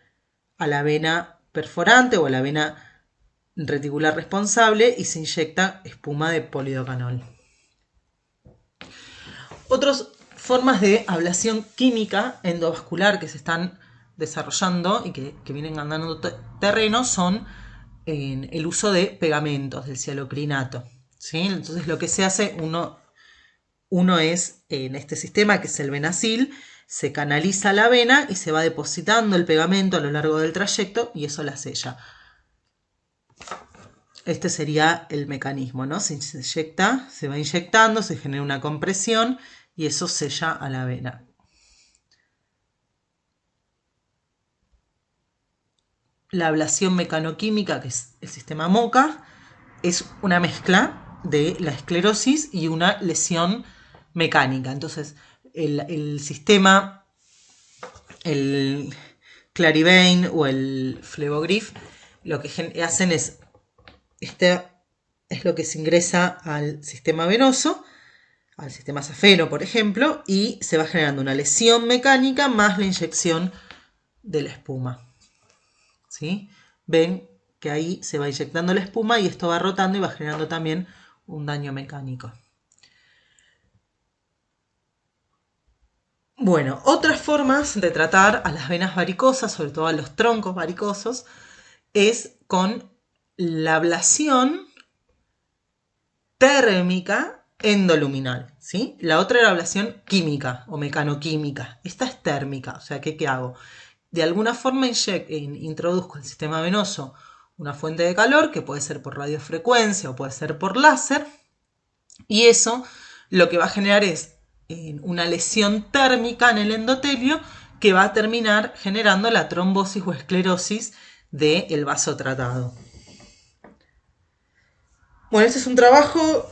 a la vena perforante o a la vena reticular responsable y se inyecta espuma de polidocanol. Otras formas de ablación química endovascular que se están desarrollando y que vienen ganando terreno son el uso de pegamentos, del cialocrinato, ¿sí? Entonces lo que se hace, uno es en este sistema que es el Venacil, se canaliza la vena y se va depositando el pegamento a lo largo del trayecto y eso la sella. Este sería el mecanismo, ¿no? Se inyecta, se va inyectando, se genera una compresión y eso sella a la vena. La ablación mecanoquímica, que es el sistema MOCA, es una mezcla de la esclerosis y una lesión mecánica. Entonces, el sistema, el Clarivane o el Flebogrif, lo que hacen es, este es lo que se ingresa al sistema venoso, al sistema safeno, por ejemplo, y se va generando una lesión mecánica más la inyección de la espuma. ¿Sí? Ven que ahí se va inyectando la espuma y esto va rotando y va generando también un daño mecánico. Bueno, otras formas de tratar a las venas varicosas, sobre todo a los troncos varicosos, es con la ablación térmica endoluminal, ¿sí? La otra era ablación química o mecanoquímica. Esta es térmica, o sea, ¿qué hago? De alguna forma introduzco al sistema venoso una fuente de calor, que puede ser por radiofrecuencia o puede ser por láser, y eso lo que va a generar es una lesión térmica en el endotelio que va a terminar generando la trombosis o esclerosis del vaso tratado. Bueno, este es un trabajo,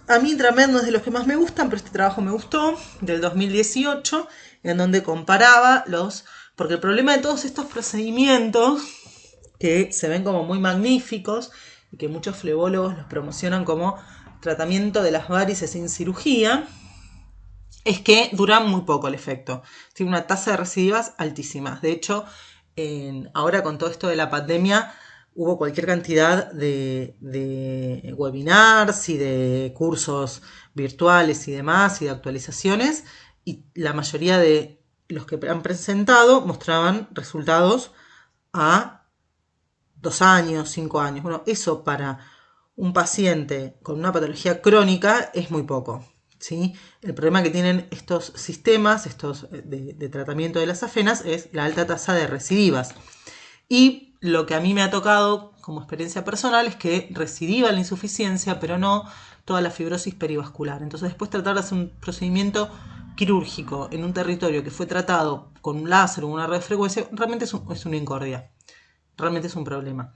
a mí Intramed no es de los que más me gustan, pero este trabajo me gustó, del 2018, en donde comparaba porque el problema de todos estos procedimientos, que se ven como muy magníficos, y que muchos flebólogos los promocionan como tratamiento de las varices sin cirugía, es que dura muy poco el efecto. Tiene una tasa de recidivas altísimas. De hecho, ahora con todo esto de la pandemia, hubo cualquier cantidad de webinars y de cursos virtuales y demás, y de actualizaciones, y la mayoría de los que han presentado mostraban resultados a 2 años, 5 años. Bueno, eso para un paciente con una patología crónica es muy poco. ¿Sí? El problema que tienen estos sistemas de tratamiento de las afenas es la alta tasa de recidivas. Y lo que a mí me ha tocado como experiencia personal es que recidiva la insuficiencia, pero no toda la fibrosis perivascular. Entonces después tratar de hacer un procedimiento quirúrgico en un territorio que fue tratado con un láser o una radiofrecuencia, realmente es una incordia. Realmente es un problema.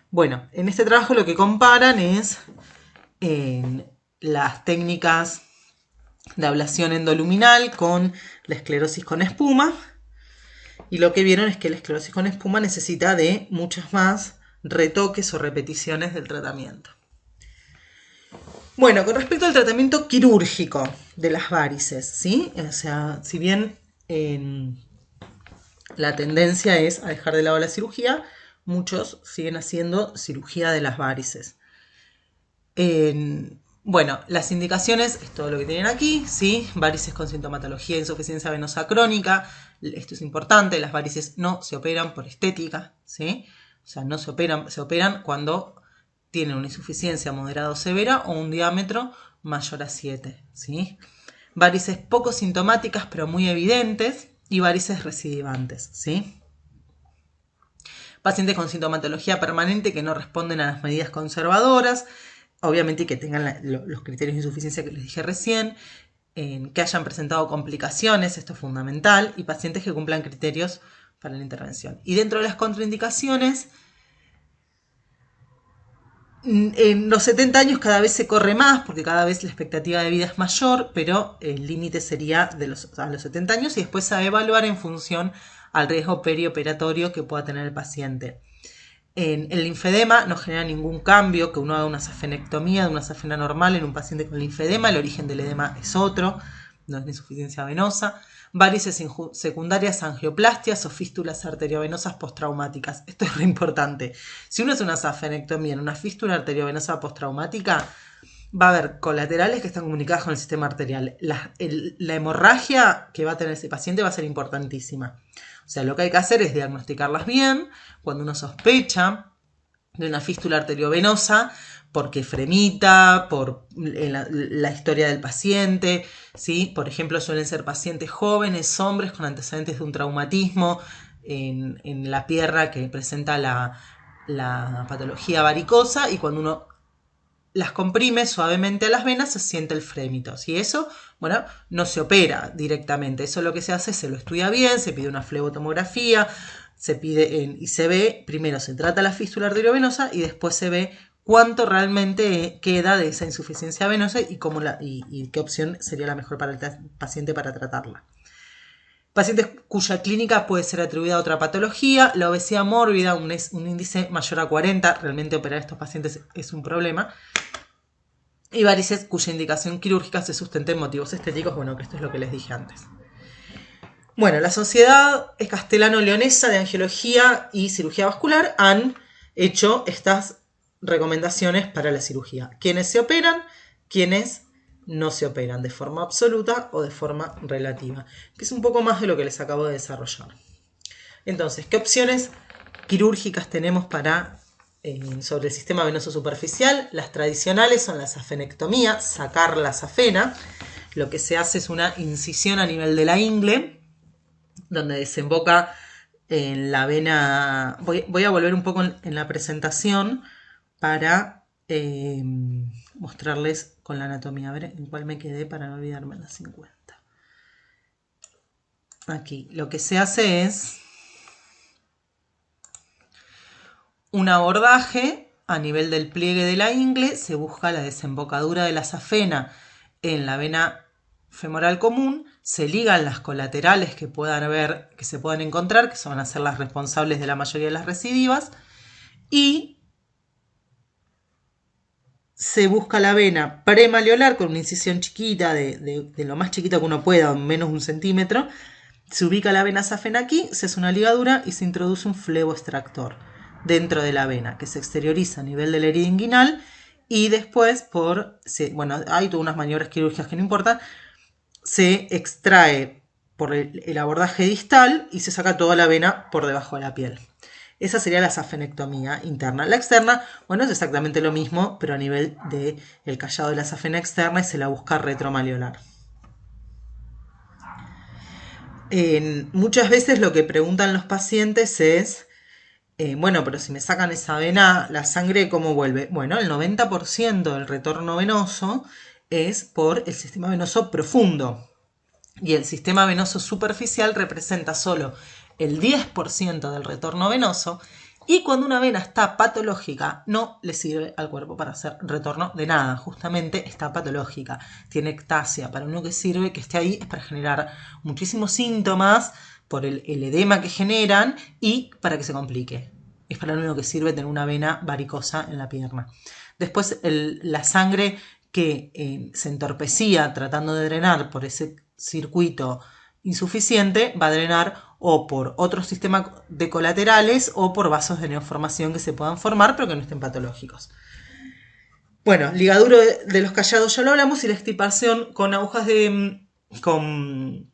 Bueno, en este trabajo lo que comparan es las técnicas de ablación endoluminal con la esclerosis con espuma, y lo que vieron es que la esclerosis con espuma necesita de muchos más retoques o repeticiones del tratamiento. Bueno, con respecto al tratamiento quirúrgico de las varices, ¿sí? O sea, si bien la tendencia es a dejar de lado la cirugía, muchos siguen haciendo cirugía de las varices. Bueno, las indicaciones es todo lo que tienen aquí, ¿sí? Varices con sintomatología de insuficiencia venosa crónica. Esto es importante, las varices no se operan por estética, ¿sí? O sea, no se operan cuando tienen una insuficiencia moderada o severa o un diámetro mayor a 7, ¿sí? Varices poco sintomáticas pero muy evidentes y varices recidivantes, ¿sí? Pacientes con sintomatología permanente que no responden a las medidas conservadoras, obviamente que tengan los criterios de insuficiencia que les dije recién, que hayan presentado complicaciones, esto es fundamental, y pacientes que cumplan criterios para la intervención. Y dentro de las contraindicaciones, en los 70 años cada vez se corre más, porque cada vez la expectativa de vida es mayor, pero el límite sería a los 70 años y después se va a evaluar en función al riesgo perioperatorio que pueda tener el paciente. El linfedema no genera ningún cambio, que uno haga una safenectomía de una safena normal en un paciente con linfedema, el origen del edema es otro, no es una insuficiencia venosa. Varices secundarias, angioplastias o fístulas arteriovenosas postraumáticas. Esto es re importante. Si uno hace una safenectomía en una fístula arteriovenosa postraumática, va a haber colaterales que están comunicadas con el sistema arterial. La hemorragia que va a tener ese paciente va a ser importantísima. O sea, lo que hay que hacer es diagnosticarlas bien. Cuando uno sospecha de una fístula arteriovenosa, porque fremita, por la historia del paciente, ¿sí? Por ejemplo, suelen ser pacientes jóvenes, hombres con antecedentes de un traumatismo en la pierna que presenta la patología varicosa, y cuando uno las comprime suavemente a las venas se siente el frémito. Si eso, bueno, no se opera directamente. Eso lo que se hace, se lo estudia bien, se pide una flebotomografía, se pide y se ve, primero se trata la fístula arteriovenosa y después se ve cuánto realmente queda de esa insuficiencia venosa y qué opción sería la mejor para el paciente para tratarla. Pacientes cuya clínica puede ser atribuida a otra patología, la obesidad mórbida, un índice mayor a 40, realmente operar a estos pacientes es un problema. Y varices cuya indicación quirúrgica se sustenta en motivos estéticos, bueno, que esto es lo que les dije antes. Bueno, la Sociedad Castellano-Leonesa de Angiología y Cirugía Vascular han hecho estas recomendaciones para la cirugía. ¿Quiénes se operan? ¿Quiénes no se operan? ¿De forma absoluta o de forma relativa? Que es un poco más de lo que les acabo de desarrollar. Entonces, ¿qué opciones quirúrgicas tenemos sobre el sistema venoso superficial? Las tradicionales son la safenectomía, sacar la safena. Lo que se hace es una incisión a nivel de la ingle, donde desemboca en la vena. Voy a volver un poco en la presentación para mostrarles con la anatomía. A ver en cuál me quedé para no olvidarme en las 50. Aquí, lo que se hace es un abordaje a nivel del pliegue de la ingle, se busca la desembocadura de la safena en la vena femoral común, se ligan las colaterales que se puedan encontrar, que van a ser las responsables de la mayoría de las recidivas, y se busca la vena premalleolar con una incisión chiquita, de lo más chiquita que uno pueda, menos de 1 centímetro. Se ubica la vena safena aquí, se hace una ligadura y se introduce un fleboextractor dentro de la vena, que se exterioriza a nivel de la herida inguinal y después bueno, hay todas unas maniobras quirúrgicas que no importan, se extrae por el abordaje distal y se saca toda la vena por debajo de la piel. Esa sería la safenectomía interna. La externa, bueno, es exactamente lo mismo, pero a nivel del callado de la safena externa y se la busca retromalleolar. Muchas veces lo que preguntan los pacientes es, bueno, pero si me sacan esa vena, ¿la sangre cómo vuelve? Bueno, el 90% del retorno venoso es por el sistema venoso profundo. Y el sistema venoso superficial representa solo el 10% del retorno venoso, y cuando una vena está patológica no le sirve al cuerpo para hacer retorno de nada, justamente está patológica, tiene ectasia, para lo único que sirve que esté ahí es para generar muchísimos síntomas por el edema que generan y para que se complique. Es para lo único que sirve tener una vena varicosa en la pierna. Después la sangre que se entorpecía tratando de drenar por ese circuito insuficiente va a drenar o por otro sistema de colaterales o por vasos de neoformación que se puedan formar pero que no estén patológicos. Bueno, ligaduro de los callados ya lo hablamos, y la extirpación con agujas con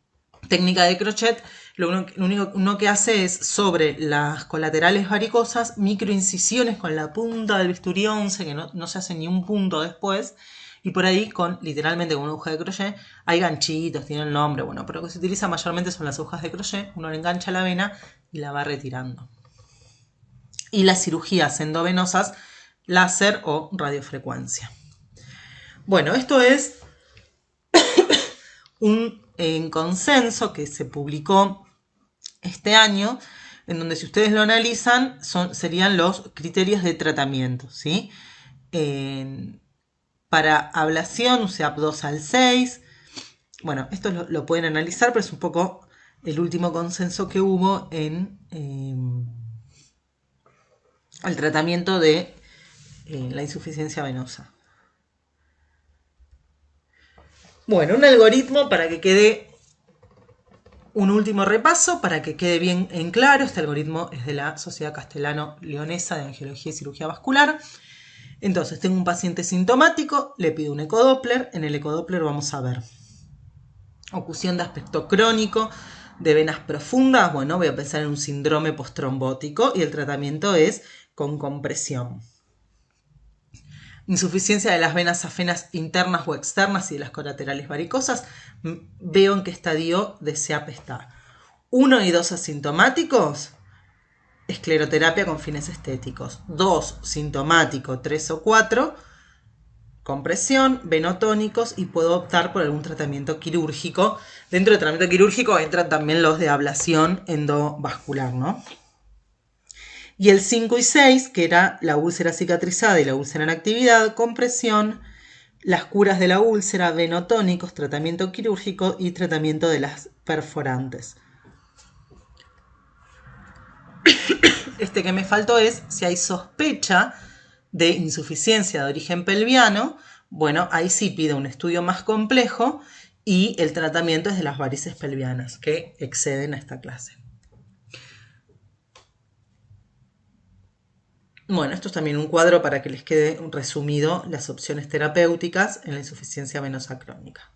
técnica de crochet, lo único que hace es sobre las colaterales varicosas microincisiones con la punta del bisturí 11, que no se hace ni un punto después, y por ahí literalmente con una aguja de crochet hay ganchitos, tiene el nombre, bueno, pero lo que se utiliza mayormente son las agujas de crochet, uno le engancha la vena y la va retirando. Y las cirugías endovenosas, láser o radiofrecuencia. Bueno, esto es un consenso que se publicó este año, en donde si ustedes lo analizan serían los criterios de tratamiento, ¿sí? Para ablación, USEAP 2 al 6. Bueno, esto lo pueden analizar, pero es un poco el último consenso que hubo en el tratamiento de la insuficiencia venosa. Bueno, un algoritmo para que quede un último repaso, para que quede bien en claro. Este algoritmo es de la Sociedad Castellano-Leonesa de Angiología y Cirugía Vascular. Entonces, tengo un paciente sintomático, le pido un ecodoppler. En el ecodoppler vamos a ver ocusión de aspecto crónico de venas profundas. Bueno, voy a pensar en un síndrome postrombótico y el tratamiento es con compresión. Insuficiencia de las venas safenas internas o externas y de las colaterales varicosas. Veo en qué estadio de SEAP está. 1 y 2 asintomáticos, escleroterapia con fines estéticos. 2 sintomático, 3 o 4, compresión, venotónicos, y puedo optar por algún tratamiento quirúrgico. Dentro del tratamiento quirúrgico entran también los de ablación endovascular, ¿no? Y el 5 y 6, que era la úlcera cicatrizada y la úlcera en actividad, compresión, las curas de la úlcera, venotónicos, tratamiento quirúrgico y tratamiento de las perforantes. Este que me faltó es si hay sospecha de insuficiencia de origen pelviano. Bueno, ahí sí pido un estudio más complejo y el tratamiento es de las varices pelvianas que exceden a esta clase. Bueno, esto es también un cuadro para que les quede resumido las opciones terapéuticas en la insuficiencia venosa crónica.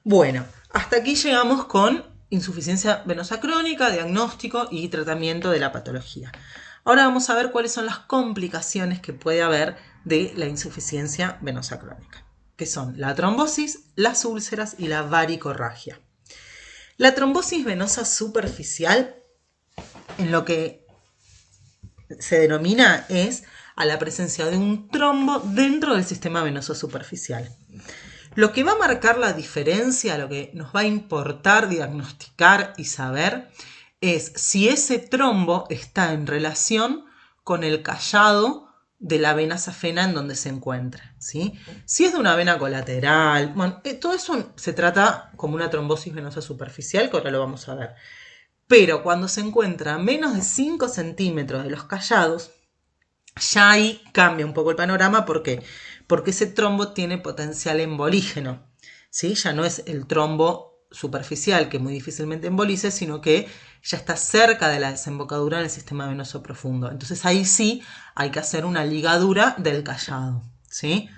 Bueno, hasta aquí llegamos con insuficiencia venosa crónica, diagnóstico y tratamiento de la patología. Ahora vamos a ver cuáles son las complicaciones que puede haber de la insuficiencia venosa crónica, que son la trombosis, las úlceras y la varicorragia. La trombosis venosa superficial, en lo que se denomina es a la presencia de un trombo dentro del sistema venoso superficial. Lo que va a marcar la diferencia, lo que nos va a importar diagnosticar y saber, es si ese trombo está en relación con el callado de la vena safena en donde se encuentra, ¿sí? Si es de una vena colateral, bueno, todo eso se trata como una trombosis venosa superficial, que ahora lo vamos a ver. Pero cuando se encuentra a menos de 5 centímetros de los callados, ya ahí cambia un poco el panorama. ¿Por qué? Porque ese trombo tiene potencial embolígeno, ¿sí? Ya no es el trombo superficial que muy difícilmente embolice, sino que ya está cerca de la desembocadura en el sistema venoso profundo. Entonces ahí sí hay que hacer una ligadura del callado, ¿sí?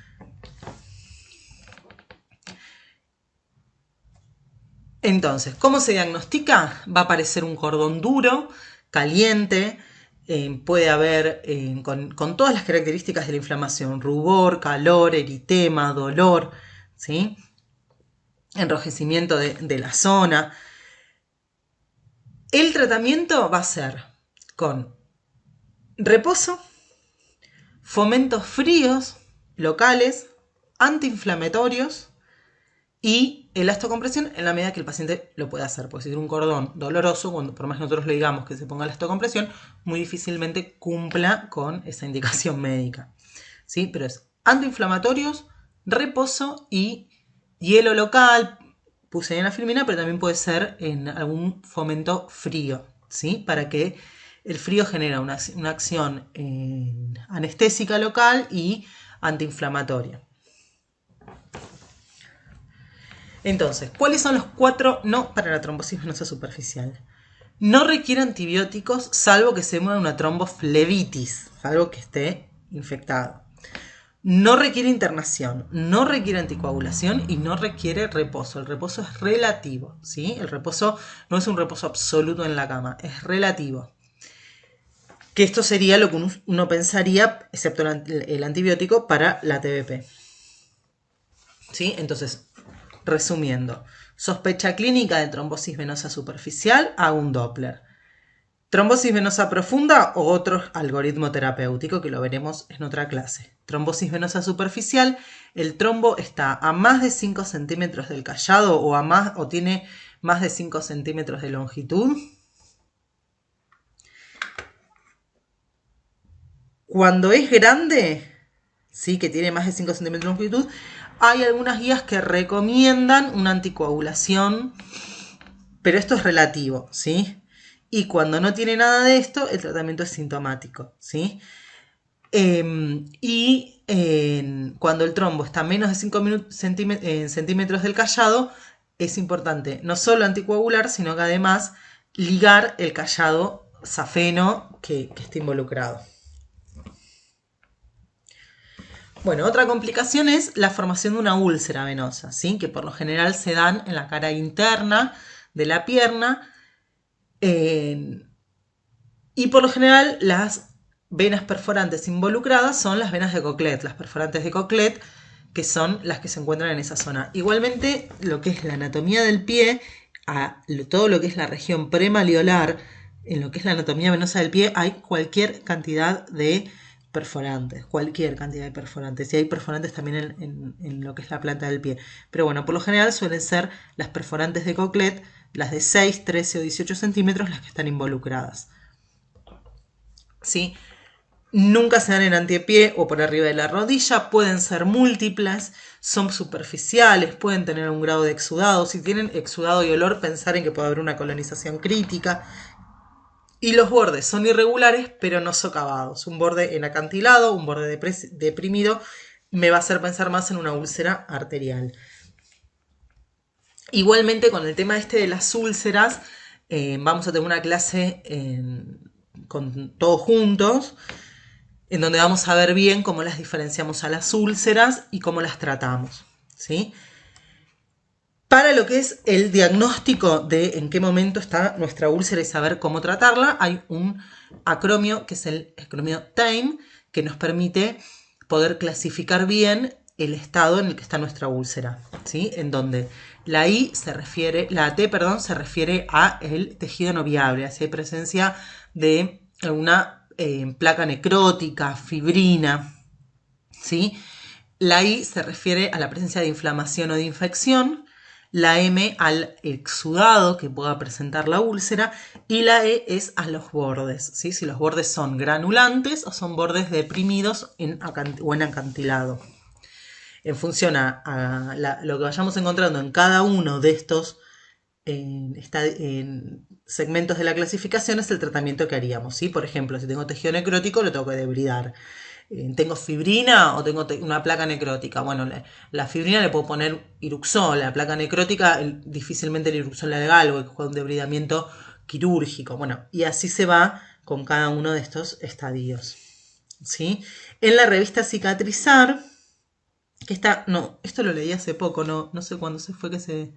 Entonces, ¿cómo se diagnostica? Va a aparecer un cordón duro, caliente, puede haber con todas las características de la inflamación: rubor, calor, eritema, dolor, ¿sí? Enrojecimiento de la zona. El tratamiento va a ser con reposo, fomentos fríos locales, antiinflamatorios y elastocompresión en la medida que el paciente lo pueda hacer. Porque si tiene un cordón doloroso, por más que nosotros le digamos que se ponga elastocompresión, muy difícilmente cumpla con esa indicación médica, ¿sí? Pero es antiinflamatorios, reposo y hielo local. Puse en la filmina, pero también puede ser en algún fomento frío, ¿sí? Para que el frío genera una acción anestésica local y antiinflamatoria. Entonces, ¿cuáles son los 4 no para la trombosis venosa superficial? No requiere antibióticos salvo que se mueva una tromboflebitis, salvo que esté infectado. No requiere internación, no requiere anticoagulación y no requiere reposo. El reposo es relativo, ¿sí? El reposo no es un reposo absoluto en la cama, es relativo. Que esto sería lo que uno pensaría, excepto el antibiótico, para la TBP. ¿Sí? Entonces, resumiendo, sospecha clínica de trombosis venosa superficial, hago un Doppler. Trombosis venosa profunda o otro algoritmo terapéutico que lo veremos en otra clase. Trombosis venosa superficial, el trombo está a más de 5 centímetros del callado o tiene más de 5 centímetros de longitud. Cuando es grande, ¿sí? Que tiene más de 5 centímetros de longitud, hay algunas guías que recomiendan una anticoagulación, pero esto es relativo, ¿sí? Y cuando no tiene nada de esto, el tratamiento es sintomático, ¿sí? Cuando el trombo está a menos de 5 centímetros del callado, es importante no solo anticoagular, sino que además ligar el callado safeno que esté involucrado. Bueno, otra complicación es la formación de una úlcera venosa, ¿sí? Que por lo general se dan en la cara interna de la pierna. Y por lo general las venas perforantes involucradas son las venas de Coquelet, las perforantes de Coquelet, que son las que se encuentran en esa zona. Igualmente, lo que es la anatomía del pie, todo lo que es la región premaliolar, en lo que es la anatomía venosa del pie, hay cualquier cantidad de perforantes, cualquier cantidad de perforantes. Y hay perforantes también en lo que es la planta del pie. Pero bueno, por lo general suelen ser las perforantes de Coquelet, las de 6, 13 o 18 centímetros, las que están involucradas, ¿sí? Nunca se dan en antepié o por arriba de la rodilla, pueden ser múltiples, son superficiales, pueden tener un grado de exudado. Si tienen exudado y olor, pensar en que puede haber una colonización crítica. Y los bordes son irregulares, pero no socavados. Un borde en acantilado, un borde deprimido, me va a hacer pensar más en una úlcera arterial. Igualmente, con el tema de las úlceras, vamos a tener una clase con todos juntos, en donde vamos a ver bien cómo las diferenciamos a las úlceras y cómo las tratamos, ¿sí? Para lo que es el diagnóstico de en qué momento está nuestra úlcera y saber cómo tratarla, hay un acromio que es el acromio TAME, que nos permite poder clasificar bien el estado en el que está nuestra úlcera, ¿sí? En donde la T se refiere a el tejido no viable, si hay presencia de alguna placa necrótica, fibrina, ¿sí? La I se refiere a la presencia de inflamación o de infección, la M al exudado que pueda presentar la úlcera y la E es a los bordes, ¿sí? Si los bordes son granulantes o son bordes deprimidos o en acantilado. En función a lo que vayamos encontrando en cada uno de estos en segmentos de la clasificación es el tratamiento que haríamos, ¿sí? Por ejemplo, si tengo tejido necrótico, lo tengo que debridar. ¿Tengo fibrina o tengo una placa necrótica? Bueno, la fibrina le puedo poner Iruxol, la placa necrótica difícilmente el Iruxol legal o un debridamiento quirúrgico. Bueno, y así se va con cada uno de estos estadios, ¿sí? En la revista Cicatrizar, que esto lo leí hace poco, no sé cuándo se fue que se...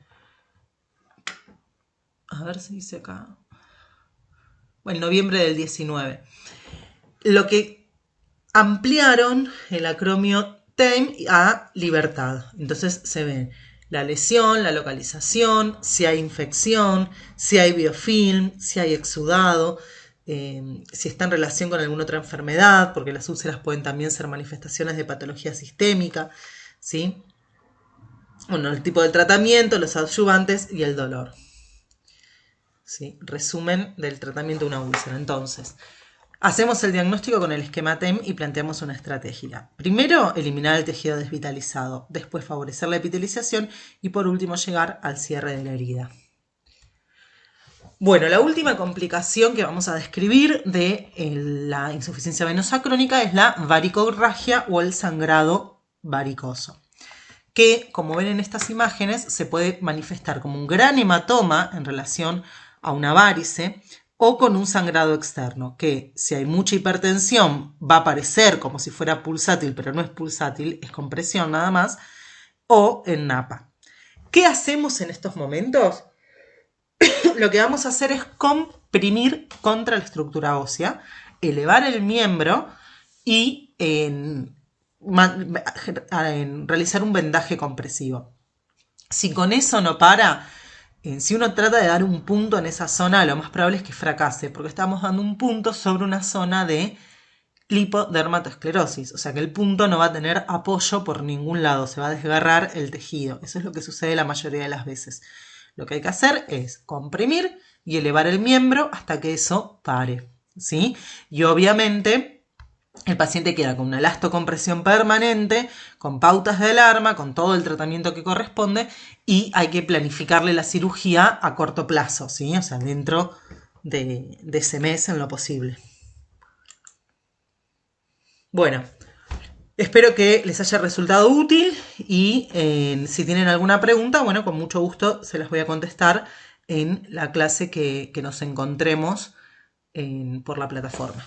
A ver si dice acá. Bueno, noviembre del 19. Lo que ampliaron el acromio TAME a libertad. Entonces se ve la lesión, la localización, si hay infección, si hay biofilm, si hay exudado, si está en relación con alguna otra enfermedad, porque las úlceras pueden también ser manifestaciones de patología sistémica, ¿sí? Bueno, el tipo de tratamiento, los adyuvantes y el dolor. ¿Sí? Resumen del tratamiento de una úlcera. Entonces, hacemos el diagnóstico con el esquema TEM y planteamos una estrategia. Primero, eliminar el tejido desvitalizado, después favorecer la epitelización y por último llegar al cierre de la herida. Bueno, la última complicación que vamos a describir de la insuficiencia venosa crónica es la varicorragia o el sangrado varicoso, que, como ven en estas imágenes, se puede manifestar como un gran hematoma en relación a una varice o con un sangrado externo, que si hay mucha hipertensión va a parecer como si fuera pulsátil, pero no es pulsátil, es compresión nada más, o en napa. ¿Qué hacemos en estos momentos? Lo que vamos a hacer es comprimir contra la estructura ósea, elevar el miembro y realizar un vendaje compresivo. Si con eso no para, si uno trata de dar un punto en esa zona, lo más probable es que fracase, porque estamos dando un punto sobre una zona de lipodermatoesclerosis, o sea que el punto no va a tener apoyo por ningún lado, se va a desgarrar el tejido. Eso es lo que sucede la mayoría de las veces. Lo que hay que hacer es comprimir y elevar el miembro hasta que eso pare, ¿sí? Y obviamente el paciente queda con una elastocompresión permanente, con pautas de alarma, con todo el tratamiento que corresponde y hay que planificarle la cirugía a corto plazo, ¿sí? O sea, dentro de ese mes en lo posible. Bueno, espero que les haya resultado útil y si tienen alguna pregunta, bueno, con mucho gusto se las voy a contestar en la clase que nos encontremos por la plataforma.